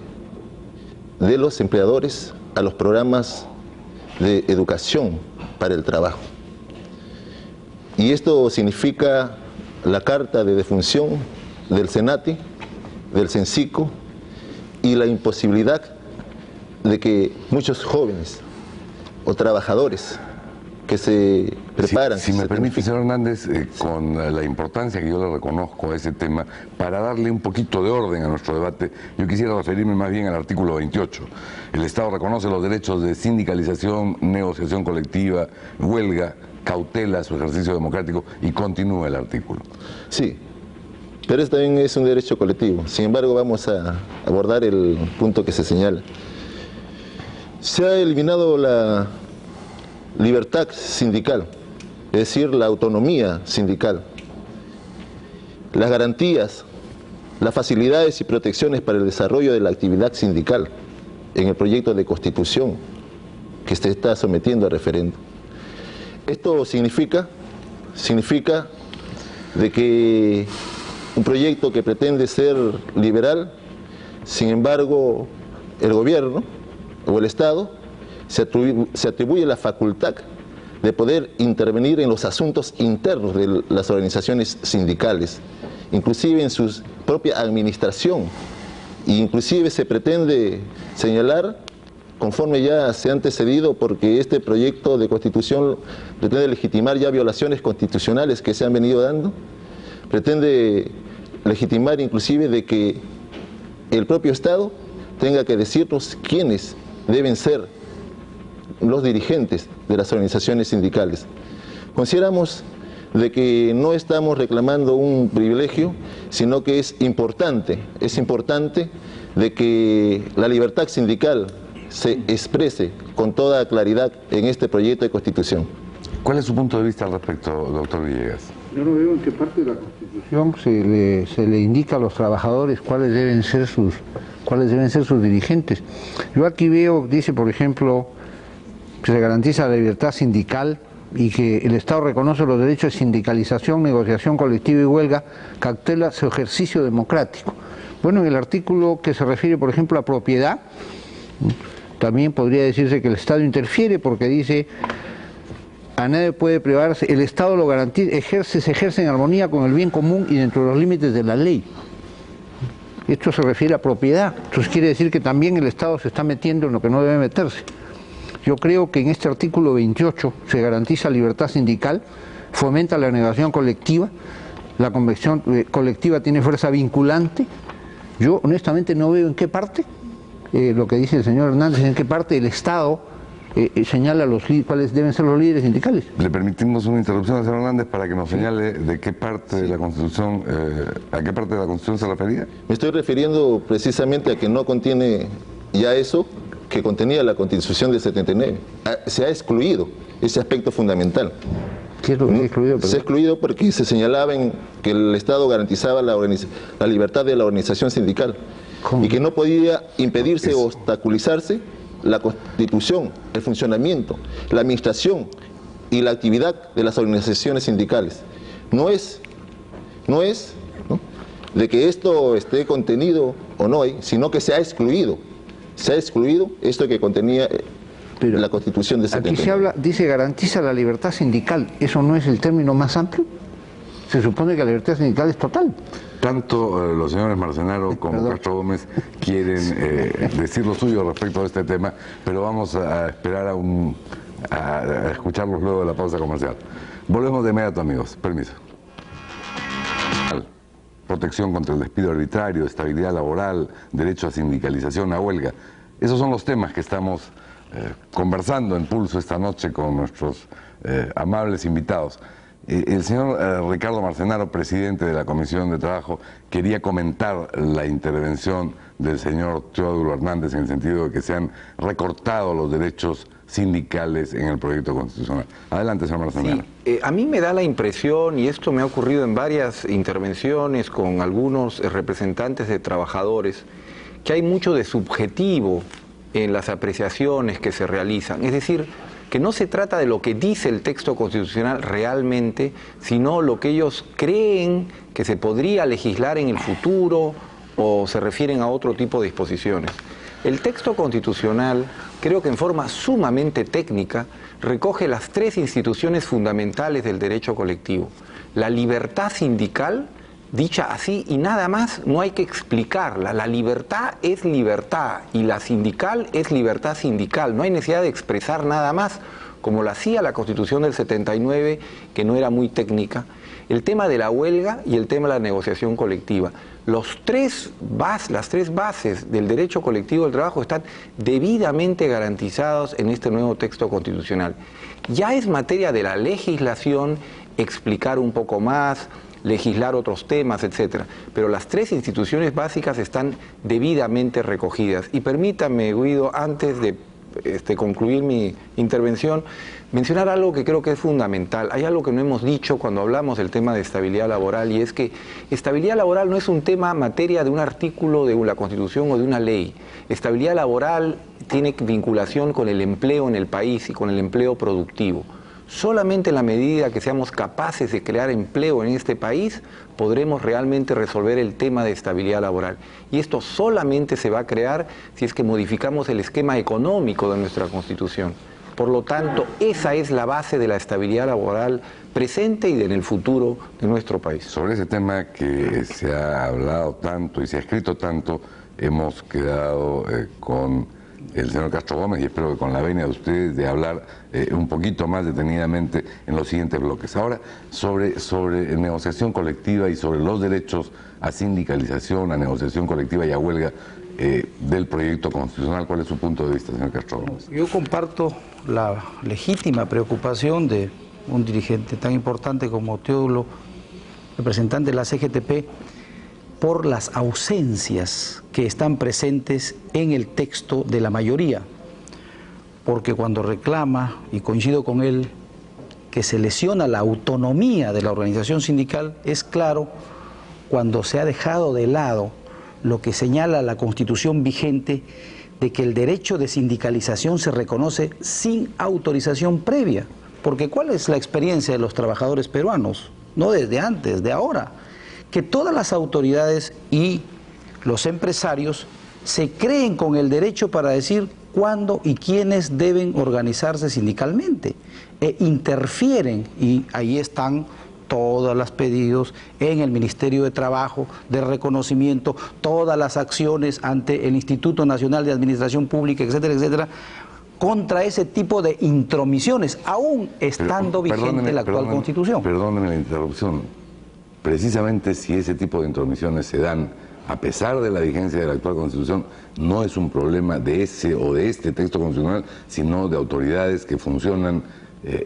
de los empleadores a los programas de educación para el trabajo. Y esto significa la carta de defunción del SENATI, del CENSICO, y la imposibilidad de que muchos jóvenes o trabajadores que se preparan.
Si me permite, señor Hernández, con la importancia que yo le reconozco a ese tema, para darle un poquito de orden a nuestro debate, yo quisiera referirme más bien al artículo 28. El Estado reconoce los derechos de sindicalización, negociación colectiva, huelga, cautela su ejercicio democrático, y continúa el artículo.
Sí, pero este también es un derecho colectivo. Sin embargo, vamos a abordar el punto que se señala. Se ha eliminado la libertad sindical, es decir, la autonomía sindical, las garantías, las facilidades y protecciones para el desarrollo de la actividad sindical en el proyecto de constitución que se está sometiendo a referendo. Esto significa de que un proyecto que pretende ser liberal, sin embargo, el gobierno o el Estado se atribuye la facultad de poder intervenir en los asuntos internos de las organizaciones sindicales, inclusive en su propia administración, e inclusive se pretende señalar, conforme ya se ha antecedido, porque este proyecto de constitución pretende legitimar ya violaciones constitucionales que se han venido dando, pretende legitimar inclusive de que el propio Estado tenga que decirnos quiénes deben ser los dirigentes de las organizaciones sindicales. Consideramos de que no estamos reclamando un privilegio, sino que es importante de que la libertad sindical se exprese con toda claridad en este proyecto de constitución.
¿Cuál es su punto de vista al respecto, doctor Villegas?
Yo no veo en qué parte de la Constitución se le indica a los trabajadores cuáles deben ser sus dirigentes. Yo aquí veo, dice por ejemplo, que se garantiza la libertad sindical y que el Estado reconoce los derechos de sindicalización, negociación colectiva y huelga, cautela su ejercicio democrático. Bueno, en el artículo que se refiere, por ejemplo, a propiedad, también podría decirse que el Estado interfiere porque dice: a nadie puede privarse, el Estado lo garantiza, se ejerce en armonía con el bien común y dentro de los límites de la ley. Esto se refiere a propiedad, entonces quiere decir que también el Estado se está metiendo en lo que no debe meterse. Yo creo que en este artículo 28 se garantiza libertad sindical, fomenta la negociación colectiva, la convención colectiva tiene fuerza vinculante. Yo honestamente no veo en qué parte, lo que dice el señor Hernández, en qué parte el Estado señala cuáles deben ser los líderes sindicales.
Le permitimos una interrupción al señor Hernández para que nos señale de qué parte de la Constitución, a qué parte de la Constitución se refería.
Me estoy refiriendo precisamente a que no contiene ya eso, que contenía la Constitución del 79. Se ha excluido ese aspecto fundamental.
¿Qué es lo que se ha excluido?
Se ha excluido porque se señalaba que el Estado garantizaba la libertad de la organización sindical.
¿Cómo?
Y que no podía impedirse o obstaculizarse la Constitución, el funcionamiento, la administración y la actividad de las organizaciones sindicales. No es de que esto esté contenido o no, sino que se ha excluido esto que contenía la Constitución de 79.
Aquí se habla, dice, garantiza la libertad sindical. ¿Eso no es el término más amplio? Se supone que la libertad sindical es total.
Tanto los señores Marcenaro como Castro Gómez quieren decir lo suyo respecto a este tema, pero vamos a esperar a escucharlos luego de la pausa comercial. Volvemos de inmediato, amigos. Permiso. Protección contra el despido arbitrario, estabilidad laboral, derecho a sindicalización, a huelga. Esos son los temas que estamos conversando en Pulso esta noche con nuestros amables invitados. El señor Ricardo Marcenaro, presidente de la Comisión de Trabajo, quería comentar la intervención del señor Teodulo Hernández en el sentido de que se han recortado los derechos sindicales en el proyecto constitucional. Adelante, señor Marcenaro.
Sí, a mí me da la impresión, y esto me ha ocurrido en varias intervenciones con algunos representantes de trabajadores, que hay mucho de subjetivo en las apreciaciones que se realizan. Es decir, que no se trata de lo que dice el texto constitucional realmente, sino lo que ellos creen que se podría legislar en el futuro o se refieren a otro tipo de disposiciones. El texto constitucional, creo que en forma sumamente técnica, recoge las tres instituciones fundamentales del derecho colectivo. La libertad sindical, dicha así y nada más, no hay que explicarla. La libertad es libertad y la sindical es libertad sindical. No hay necesidad de expresar nada más, como lo hacía la Constitución del 79, que no era muy técnica. El tema de la huelga y el tema de la negociación colectiva. Las tres bases del derecho colectivo del trabajo están debidamente garantizados en este nuevo texto constitucional. Ya es materia de la legislación explicar un poco más, legislar otros temas, etcétera. Pero las tres instituciones básicas están debidamente recogidas. Y permítame, Guido, antes de concluir mi intervención, mencionar algo que creo que es fundamental. Hay algo que no hemos dicho cuando hablamos del tema de estabilidad laboral, y es que estabilidad laboral no es un tema materia de un artículo de la Constitución o de una ley. Estabilidad laboral tiene vinculación con el empleo en el país y con el empleo productivo. Solamente en la medida que seamos capaces de crear empleo en este país, podremos realmente resolver el tema de estabilidad laboral. Y esto solamente se va a crear si es que modificamos el esquema económico de nuestra Constitución. Por lo tanto, esa es la base de la estabilidad laboral presente y en el futuro de nuestro país.
Sobre ese tema que se ha hablado tanto y se ha escrito tanto, hemos quedado con el señor Castro Gómez, y espero que con la venia de ustedes, de hablar un poquito más detenidamente en los siguientes bloques. Ahora, sobre negociación colectiva y sobre los derechos a sindicalización, a negociación colectiva y a huelga del proyecto constitucional. ¿Cuál es su punto de vista, señor Castro Gómez?
Yo comparto la legítima preocupación de un dirigente tan importante como Teodulo, representante de la CGTP, por las ausencias que están presentes en el texto de la mayoría, porque cuando reclama, y coincido con él, que se lesiona la autonomía de la organización sindical, es claro cuando se ha dejado de lado lo que señala la Constitución vigente de que el derecho de sindicalización se reconoce sin autorización previa, porque ¿cuál es la experiencia de los trabajadores peruanos? No desde antes, de ahora, que todas las autoridades y los empresarios se creen con el derecho para decir cuándo y quiénes deben organizarse sindicalmente, e interfieren, y ahí están todos los pedidos en el Ministerio de Trabajo de reconocimiento, todas las acciones ante el Instituto Nacional de Administración Pública, etcétera, etcétera, contra ese tipo de intromisiones, aún estando vigente la actual Constitución.
Perdóneme la interrupción. Precisamente si ese tipo de intromisiones se dan a pesar de la vigencia de la actual Constitución, no es un problema de ese o de este texto constitucional, sino de autoridades que funcionan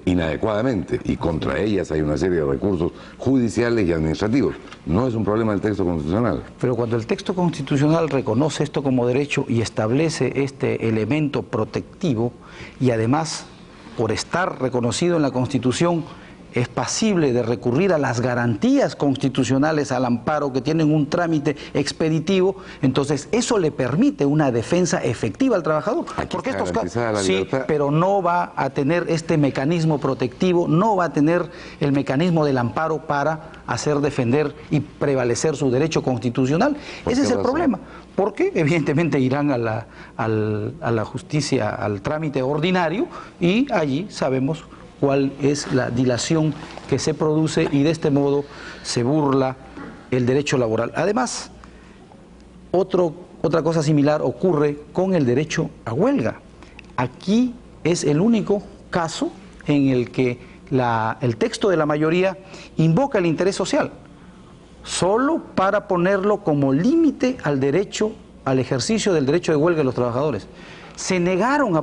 inadecuadamente, y contra ellas hay una serie de recursos judiciales y administrativos. No es un problema del texto constitucional.
Pero cuando el texto constitucional reconoce esto como derecho y establece este elemento protectivo, y además, por estar reconocido en la Constitución, es pasible de recurrir a las garantías constitucionales al amparo, que tienen un trámite expeditivo, entonces eso le permite una defensa efectiva al trabajador. Porque estos casos, sí, pero no va a tener este mecanismo protectivo, no va a tener el mecanismo del amparo para hacer defender y prevalecer su derecho constitucional. Ese es el problema, porque evidentemente irán a la justicia, al trámite ordinario, y allí sabemos cuál es la dilación que se produce, y de este modo se burla el derecho laboral. Además, otra cosa similar ocurre con el derecho a huelga. Aquí es el único caso en el que el texto de la mayoría invoca el interés social, solo para ponerlo como límite al ejercicio del derecho de huelga de los trabajadores. Se negaron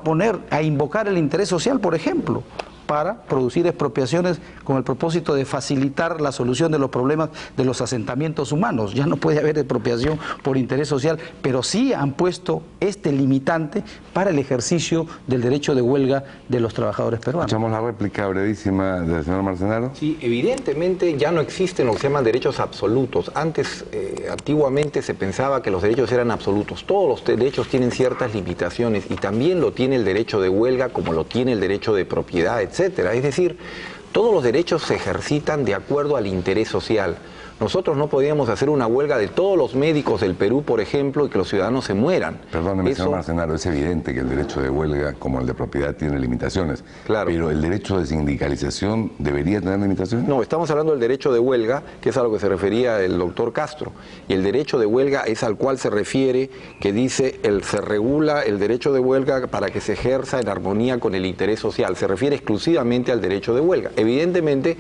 a invocar el interés social, por ejemplo, para producir expropiaciones con el propósito de facilitar la solución de los problemas de los asentamientos humanos. Ya no puede haber expropiación por interés social, pero sí han puesto este limitante para el ejercicio del derecho de huelga de los trabajadores peruanos.
Escuchamos la réplica brevísima del señor Marcenaro.
Sí, evidentemente ya no existen lo que se llaman derechos absolutos. Antes, antiguamente se pensaba que los derechos eran absolutos. Todos los derechos tienen ciertas limitaciones, y también lo tiene el derecho de huelga, como lo tiene el derecho de propiedad, etcétera. Es decir, todos los derechos se ejercitan de acuerdo al interés social. Nosotros no podíamos hacer una huelga de todos los médicos del Perú, por ejemplo, y que los ciudadanos se mueran.
Perdóneme, señor Marcenaro, es evidente que el derecho de huelga, como el de propiedad, tiene limitaciones.
Claro.
Pero ¿el derecho de sindicalización debería tener limitaciones?
No, estamos hablando del derecho de huelga, que es a lo que se refería el doctor Castro. Y el derecho de huelga es al cual se refiere, que dice, se regula el derecho de huelga para que se ejerza en armonía con el interés social. Se refiere exclusivamente al derecho de huelga. Evidentemente,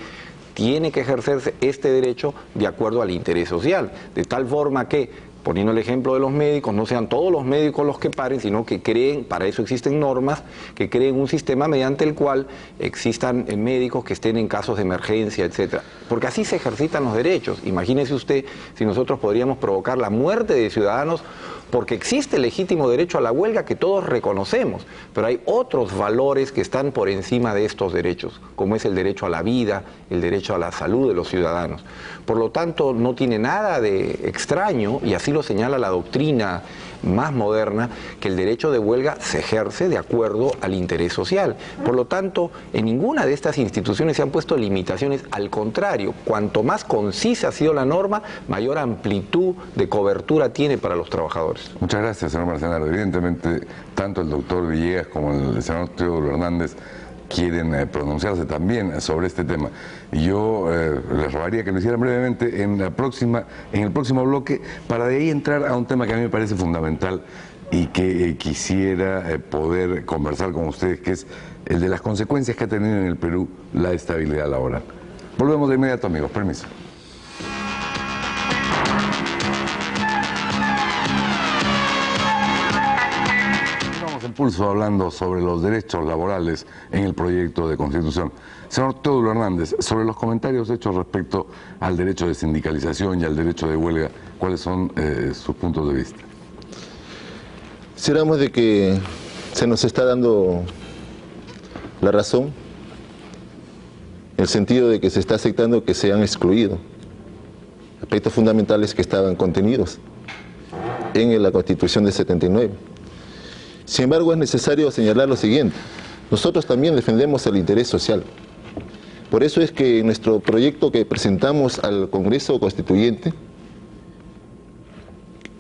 tiene que ejercerse este derecho de acuerdo al interés social, de tal forma que, poniendo el ejemplo de los médicos, no sean todos los médicos los que paren, sino que creen, para eso existen normas, que creen un sistema mediante el cual existan médicos que estén en casos de emergencia, etcétera. Porque así se ejercitan los derechos. Imagínese usted si nosotros podríamos provocar la muerte de ciudadanos porque existe el legítimo derecho a la huelga que todos reconocemos, pero hay otros valores que están por encima de estos derechos, como es el derecho a la vida, el derecho a la salud de los ciudadanos. Por lo tanto, no tiene nada de extraño, y así lo señala la doctrina más moderna, que el derecho de huelga se ejerce de acuerdo al interés social. Por lo tanto, en ninguna de estas instituciones se han puesto limitaciones, al contrario, cuanto más concisa ha sido la norma, mayor amplitud de cobertura tiene para los trabajadores.
Muchas gracias, señor Marcenaro. Evidentemente, tanto el doctor Villegas como el senador Teodoro Hernández quieren pronunciarse también sobre este tema. Yo les rogaría que lo hicieran brevemente en el próximo bloque, para de ahí entrar a un tema que a mí me parece fundamental y que quisiera poder conversar con ustedes, que es el de las consecuencias que ha tenido en el Perú la estabilidad laboral. Volvemos de inmediato, amigos. Permiso. Pulso hablando sobre los derechos laborales en el proyecto de Constitución. Señor Teodoro Hernández, sobre los comentarios hechos respecto al derecho de sindicalización y al derecho de huelga, ¿cuáles son sus puntos de vista?
Consideramos de que se nos está dando la razón, en el sentido de que se está aceptando que se han excluido aspectos fundamentales que estaban contenidos en la Constitución de 79. Sin embargo, es necesario señalar lo siguiente: nosotros también defendemos el interés social. Por eso es que en nuestro proyecto que presentamos al Congreso Constituyente,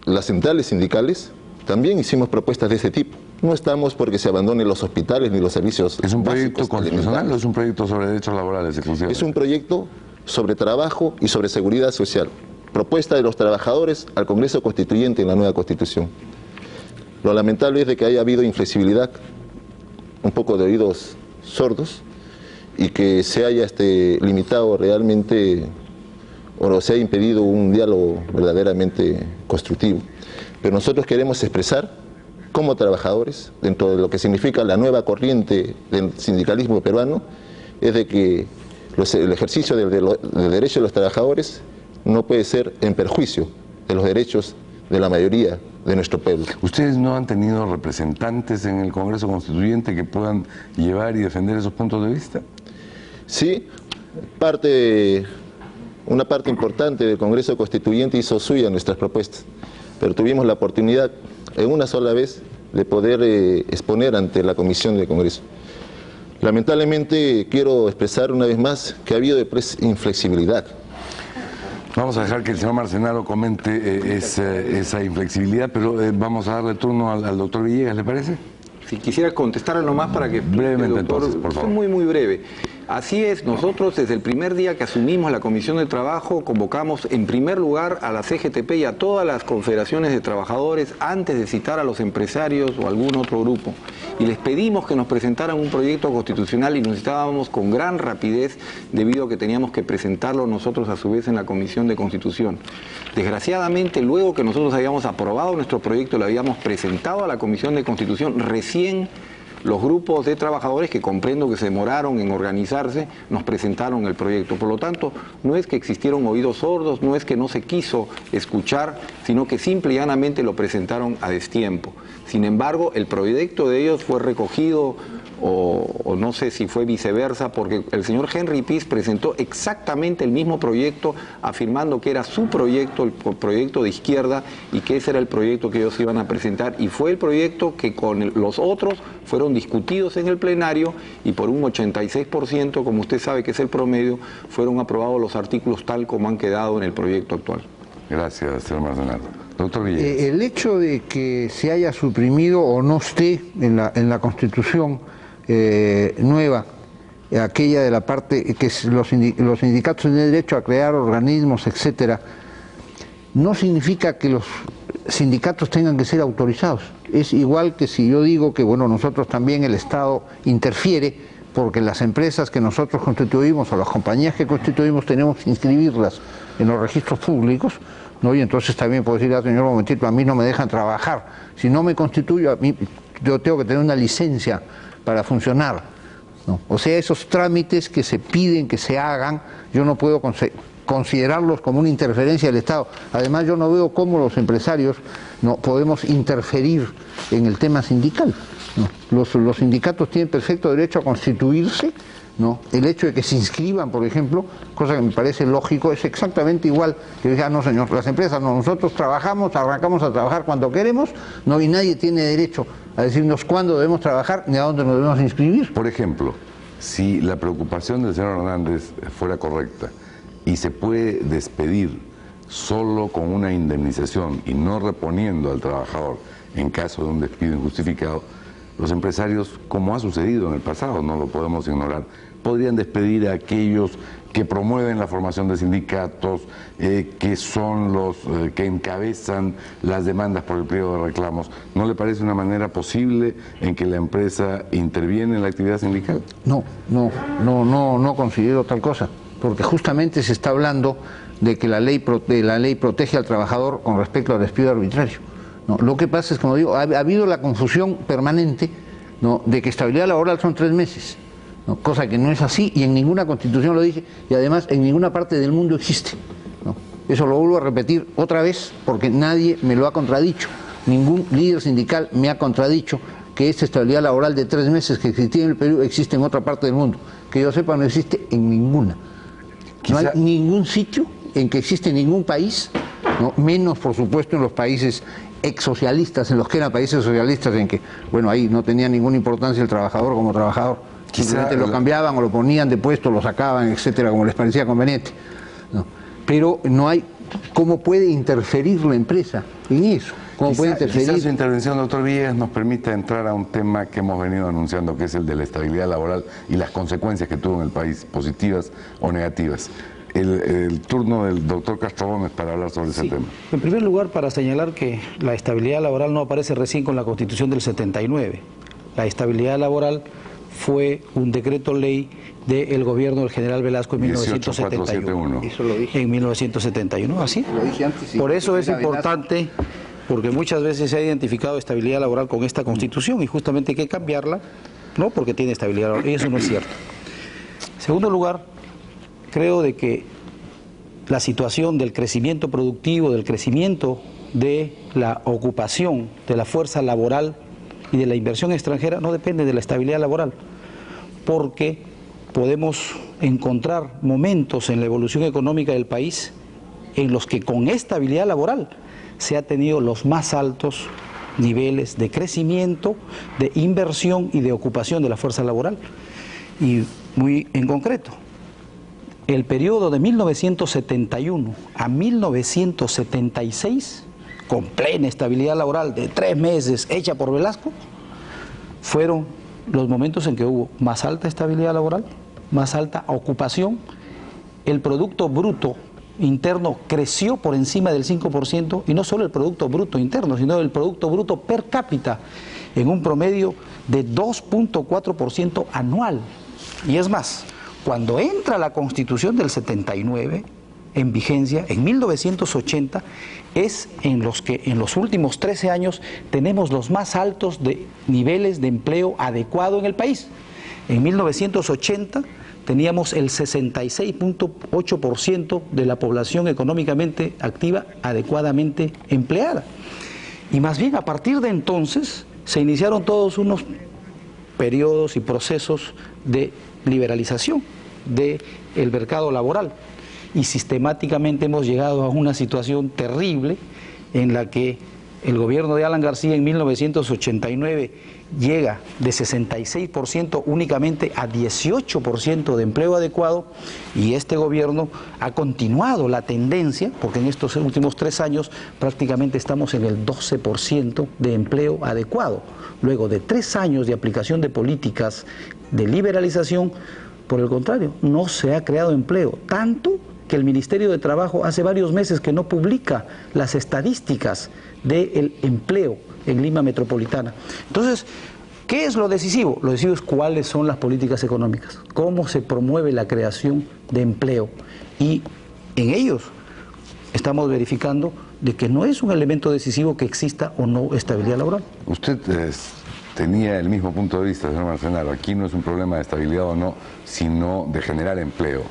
las centrales sindicales también hicimos propuestas de ese tipo. No estamos porque se abandonen los hospitales ni los servicios.
¿Es un proyecto constitucional o es un proyecto sobre derechos laborales exclusivamente?
Es un proyecto sobre trabajo y sobre seguridad social. Propuesta de los trabajadores al Congreso Constituyente en la nueva Constitución. Lo lamentable es de que haya habido inflexibilidad, un poco de oídos sordos, y que se haya limitado realmente, o se haya impedido un diálogo verdaderamente constructivo. Pero nosotros queremos expresar, como trabajadores, dentro de lo que significa la nueva corriente del sindicalismo peruano, es de que el ejercicio del derecho de los trabajadores no puede ser en perjuicio de los derechos de la mayoría de nuestro pueblo.
¿Ustedes no han tenido representantes en el Congreso Constituyente que puedan llevar y defender esos puntos de vista?
Sí, una parte importante del Congreso Constituyente hizo suya nuestras propuestas, pero tuvimos la oportunidad en una sola vez de poder exponer ante la Comisión del Congreso. Lamentablemente quiero expresar una vez más que ha habido inflexibilidad.
Vamos a dejar que el señor Marcenaro comente esa inflexibilidad, pero vamos a darle turno al doctor Villegas, ¿le parece?
Si quisiera contestarle nomás para que...
Brevemente,
doctor,
entonces, por favor.
Muy breve. Así es, nosotros desde el primer día que asumimos la Comisión de Trabajo convocamos en primer lugar a la CGTP y a todas las confederaciones de trabajadores antes de citar a los empresarios o algún otro grupo. Y les pedimos que nos presentaran un proyecto constitucional y nos citábamos con gran rapidez debido a que teníamos que presentarlo nosotros a su vez en la Comisión de Constitución. Desgraciadamente, luego que nosotros habíamos aprobado nuestro proyecto, lo habíamos presentado a la Comisión de Constitución, recién los grupos de trabajadores, que comprendo que se demoraron en organizarse, nos presentaron el proyecto. Por lo tanto, no es que existieron oídos sordos, no es que no se quiso escuchar, sino que simple y llanamente lo presentaron a destiempo. Sin embargo, el proyecto de ellos fue recogido, o no sé si fue viceversa, porque el señor Henry Piz presentó exactamente el mismo proyecto, afirmando que era su proyecto, el proyecto de izquierda, y que ese era el proyecto que ellos iban a presentar, y fue el proyecto que con los otros fueron discutidos en el plenario, y por un 86%, como usted sabe que es el promedio, fueron aprobados los artículos tal como han quedado en el proyecto actual.
Gracias, señor Marcenaro. Doctor Villegas.
El hecho de que se haya suprimido o no esté en la Constitución nueva, aquella de la parte que los sindicatos tienen derecho a crear organismos, etcétera, no significa que los sindicatos tengan que ser autorizados. Es igual que si yo digo que, bueno, nosotros también, el Estado interfiere porque las empresas que nosotros constituimos o las compañías que constituimos tenemos que inscribirlas en los registros públicos, ¿no? Y entonces también puedo decir, señor, un momentito, a mí no me dejan trabajar. Si no me constituyo, a mí, yo tengo que tener una licencia para funcionar, ¿no? O sea, esos trámites que se piden que se hagan, yo no puedo considerarlos como una interferencia del Estado. Además, yo no veo cómo los empresarios no podemos interferir en el tema sindical, ¿no? Los sindicatos tienen perfecto derecho a constituirse, ¿no? El hecho de que se inscriban, por ejemplo, cosa que me parece lógico, es exactamente igual que digan, no señor, las empresas no, nosotros trabajamos, arrancamos a trabajar cuando queremos, no, y nadie tiene derecho a decirnos cuándo debemos trabajar ni a dónde nos debemos inscribir.
Por ejemplo, si la preocupación del señor Hernández fuera correcta y se puede despedir solo con una indemnización y no reponiendo al trabajador en caso de un despido injustificado, los empresarios, como ha sucedido en el pasado, no lo podemos ignorar, podrían despedir a aquellos que promueven la formación de sindicatos, que son los que encabezan las demandas por el pliego de reclamos. ¿No le parece una manera posible en que la empresa interviene en la actividad sindical?
No considero tal cosa, porque justamente se está hablando de que la ley protege al trabajador con respecto al despido arbitrario. No, lo que pasa es, como digo, ha habido la confusión permanente, ¿no?, de que estabilidad laboral son 3 meses, ¿no?, cosa que no es así y en ninguna constitución lo dice y además en ninguna parte del mundo existe, ¿no? Eso lo vuelvo a repetir otra vez porque nadie me lo ha contradicho, ningún líder sindical me ha contradicho que esta estabilidad laboral de 3 meses que existía en el Perú existe en otra parte del mundo. Que yo sepa, no existe en ninguna. No hay ningún sitio en que existe ningún país, ¿no?, menos por supuesto en los países exsocialistas, en los que eran países socialistas, en que, bueno, ahí no tenía ninguna importancia el trabajador como trabajador. Simplemente lo cambiaban o lo ponían de puesto, lo sacaban, etcétera, como les parecía conveniente, ¿no? Pero no hay, ¿cómo puede interferir la empresa en eso? ¿Cómo puede interferir?
Quizás su intervención, doctor Villegas, nos permita entrar a un tema que hemos venido anunciando, que es el de la estabilidad laboral y las consecuencias que tuvo en el país, positivas o negativas. El turno del doctor Castro Gómez para hablar sobre ese tema.
En primer lugar, para señalar que la estabilidad laboral no aparece recién con la Constitución del 79. La estabilidad laboral fue un decreto ley del gobierno del general Velasco en 1971. Eso lo dije. En 1971, así. Lo dije antes. Sí. Por eso es importante, porque muchas veces se ha identificado estabilidad laboral con esta Constitución y justamente hay que cambiarla, no porque tiene estabilidad laboral, y eso no es cierto. En segundo lugar, creo de que la situación del crecimiento productivo, del crecimiento de la ocupación, de la fuerza laboral y de la inversión extranjera no depende de la estabilidad laboral, porque podemos encontrar momentos en la evolución económica del país en los que con estabilidad laboral se ha tenido los más altos niveles de crecimiento, de inversión y de ocupación de la fuerza laboral. Y muy en concreto, el periodo de 1971 a 1976, con plena estabilidad laboral de 3 meses hecha por Velasco, fueron los momentos en que hubo más alta estabilidad laboral, más alta ocupación, el Producto Bruto Interno creció por encima del 5%, y no solo el Producto Bruto Interno, sino el Producto Bruto per cápita en un promedio de 2.4% anual. Y es más, cuando entra la Constitución del 79 en vigencia, en 1980, es en los que en los últimos 13 años tenemos los más altos niveles de empleo adecuado en el país. En 1980 teníamos el 66.8% de la población económicamente activa adecuadamente empleada. Y más bien a partir de entonces se iniciaron todos unos periodos y procesos de liberalización del mercado laboral. Y sistemáticamente hemos llegado a una situación terrible en la que el gobierno de Alan García en 1989 llega de 66% únicamente a 18% de empleo adecuado, y este gobierno ha continuado la tendencia, porque en estos últimos 3 años prácticamente estamos en el 12% de empleo adecuado. Luego de 3 años de aplicación de políticas de liberalización, por el contrario, no se ha creado empleo, tanto que el Ministerio de Trabajo hace varios meses que no publica las estadísticas del empleo en Lima Metropolitana. Entonces, ¿qué es lo decisivo? Lo decisivo es cuáles son las políticas económicas, cómo se promueve la creación de empleo, y en ellos estamos verificando de que no es un elemento decisivo que exista o no estabilidad laboral.
Usted tenía el mismo punto de vista, señor Marcenaro. Aquí no es un problema de estabilidad o no, sino de generar empleo.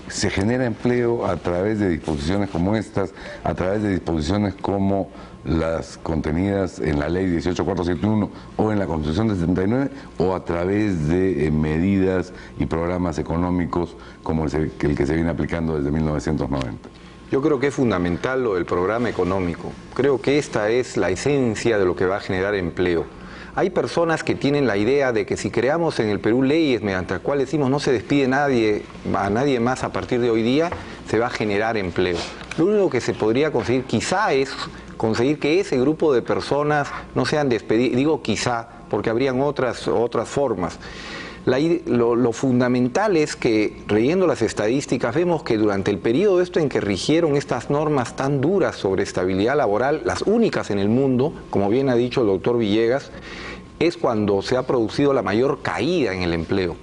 Se genera empleo a través de disposiciones como estas, a través de disposiciones como las contenidas en la ley 18471 o en la Constitución del 79, o a través de medidas y programas económicos como el que se viene aplicando desde 1990.
Yo creo que es fundamental lo del programa económico. Creo que esta es la esencia de lo que va a generar empleo. Hay personas que tienen la idea de que si creamos en el Perú leyes mediante las cuales decimos no se despide a nadie más a partir de hoy día, se va a generar empleo. Lo único que se podría conseguir quizá es conseguir que ese grupo de personas no sean despedidas. Digo quizá, porque habrían otras formas. Lo fundamental es que, leyendo las estadísticas, vemos que durante el periodo en que rigieron estas normas tan duras sobre estabilidad laboral, las únicas en el mundo, como bien ha dicho el doctor Villegas, es cuando se ha producido la mayor caída en el empleo.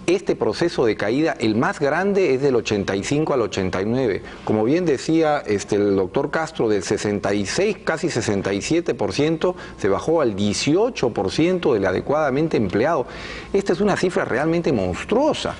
Este proceso de caída, el más grande, es del 85 al 89. Como bien decía el doctor Castro, del 66, casi 67%, se bajó al 18% del adecuadamente empleado. Esta es una cifra realmente monstruosa.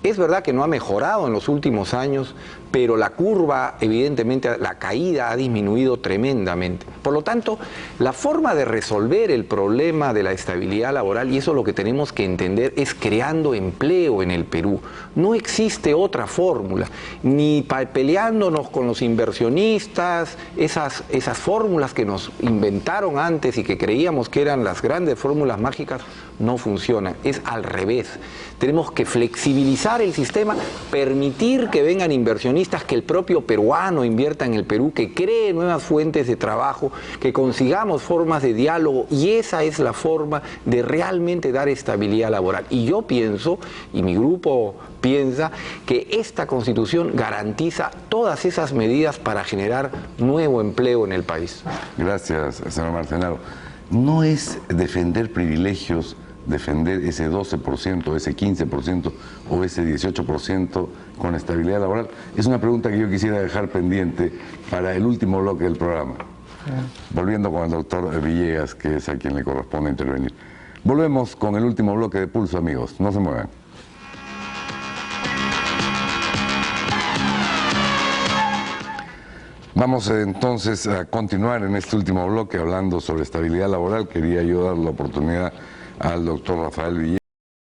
Es verdad que no ha mejorado en los últimos años, pero la curva, evidentemente, la caída ha disminuido tremendamente. Por lo tanto, la forma de resolver el problema de la estabilidad laboral, y eso es lo que tenemos que entender, es creando empleo en el Perú. No existe otra fórmula, ni peleándonos con los inversionistas, esas fórmulas que nos inventaron antes y que creíamos que eran las grandes fórmulas mágicas, no funcionan, es al revés. Tenemos que flexibilizar el sistema, permitir que vengan inversionistas, que el propio peruano invierta en el Perú, que cree nuevas fuentes de trabajo, que consigamos formas de diálogo, y esa es la forma de realmente dar estabilidad laboral. Y yo pienso, y mi grupo piensa, que esta Constitución garantiza todas esas medidas para generar nuevo empleo en el país.
Gracias, señor Marcenaro. No es defender privilegios, defender ese 12%, ese 15% o ese 18% con estabilidad laboral. Es una pregunta que yo quisiera dejar pendiente para el último bloque del programa. Volviendo con el doctor Villegas, que es a quien le corresponde intervenir. Volvemos con el último bloque de Pulso, amigos. No se muevan. Vamos entonces a continuar en este último bloque hablando sobre estabilidad laboral. Quería yo dar la oportunidad al doctor Rafael Villegas.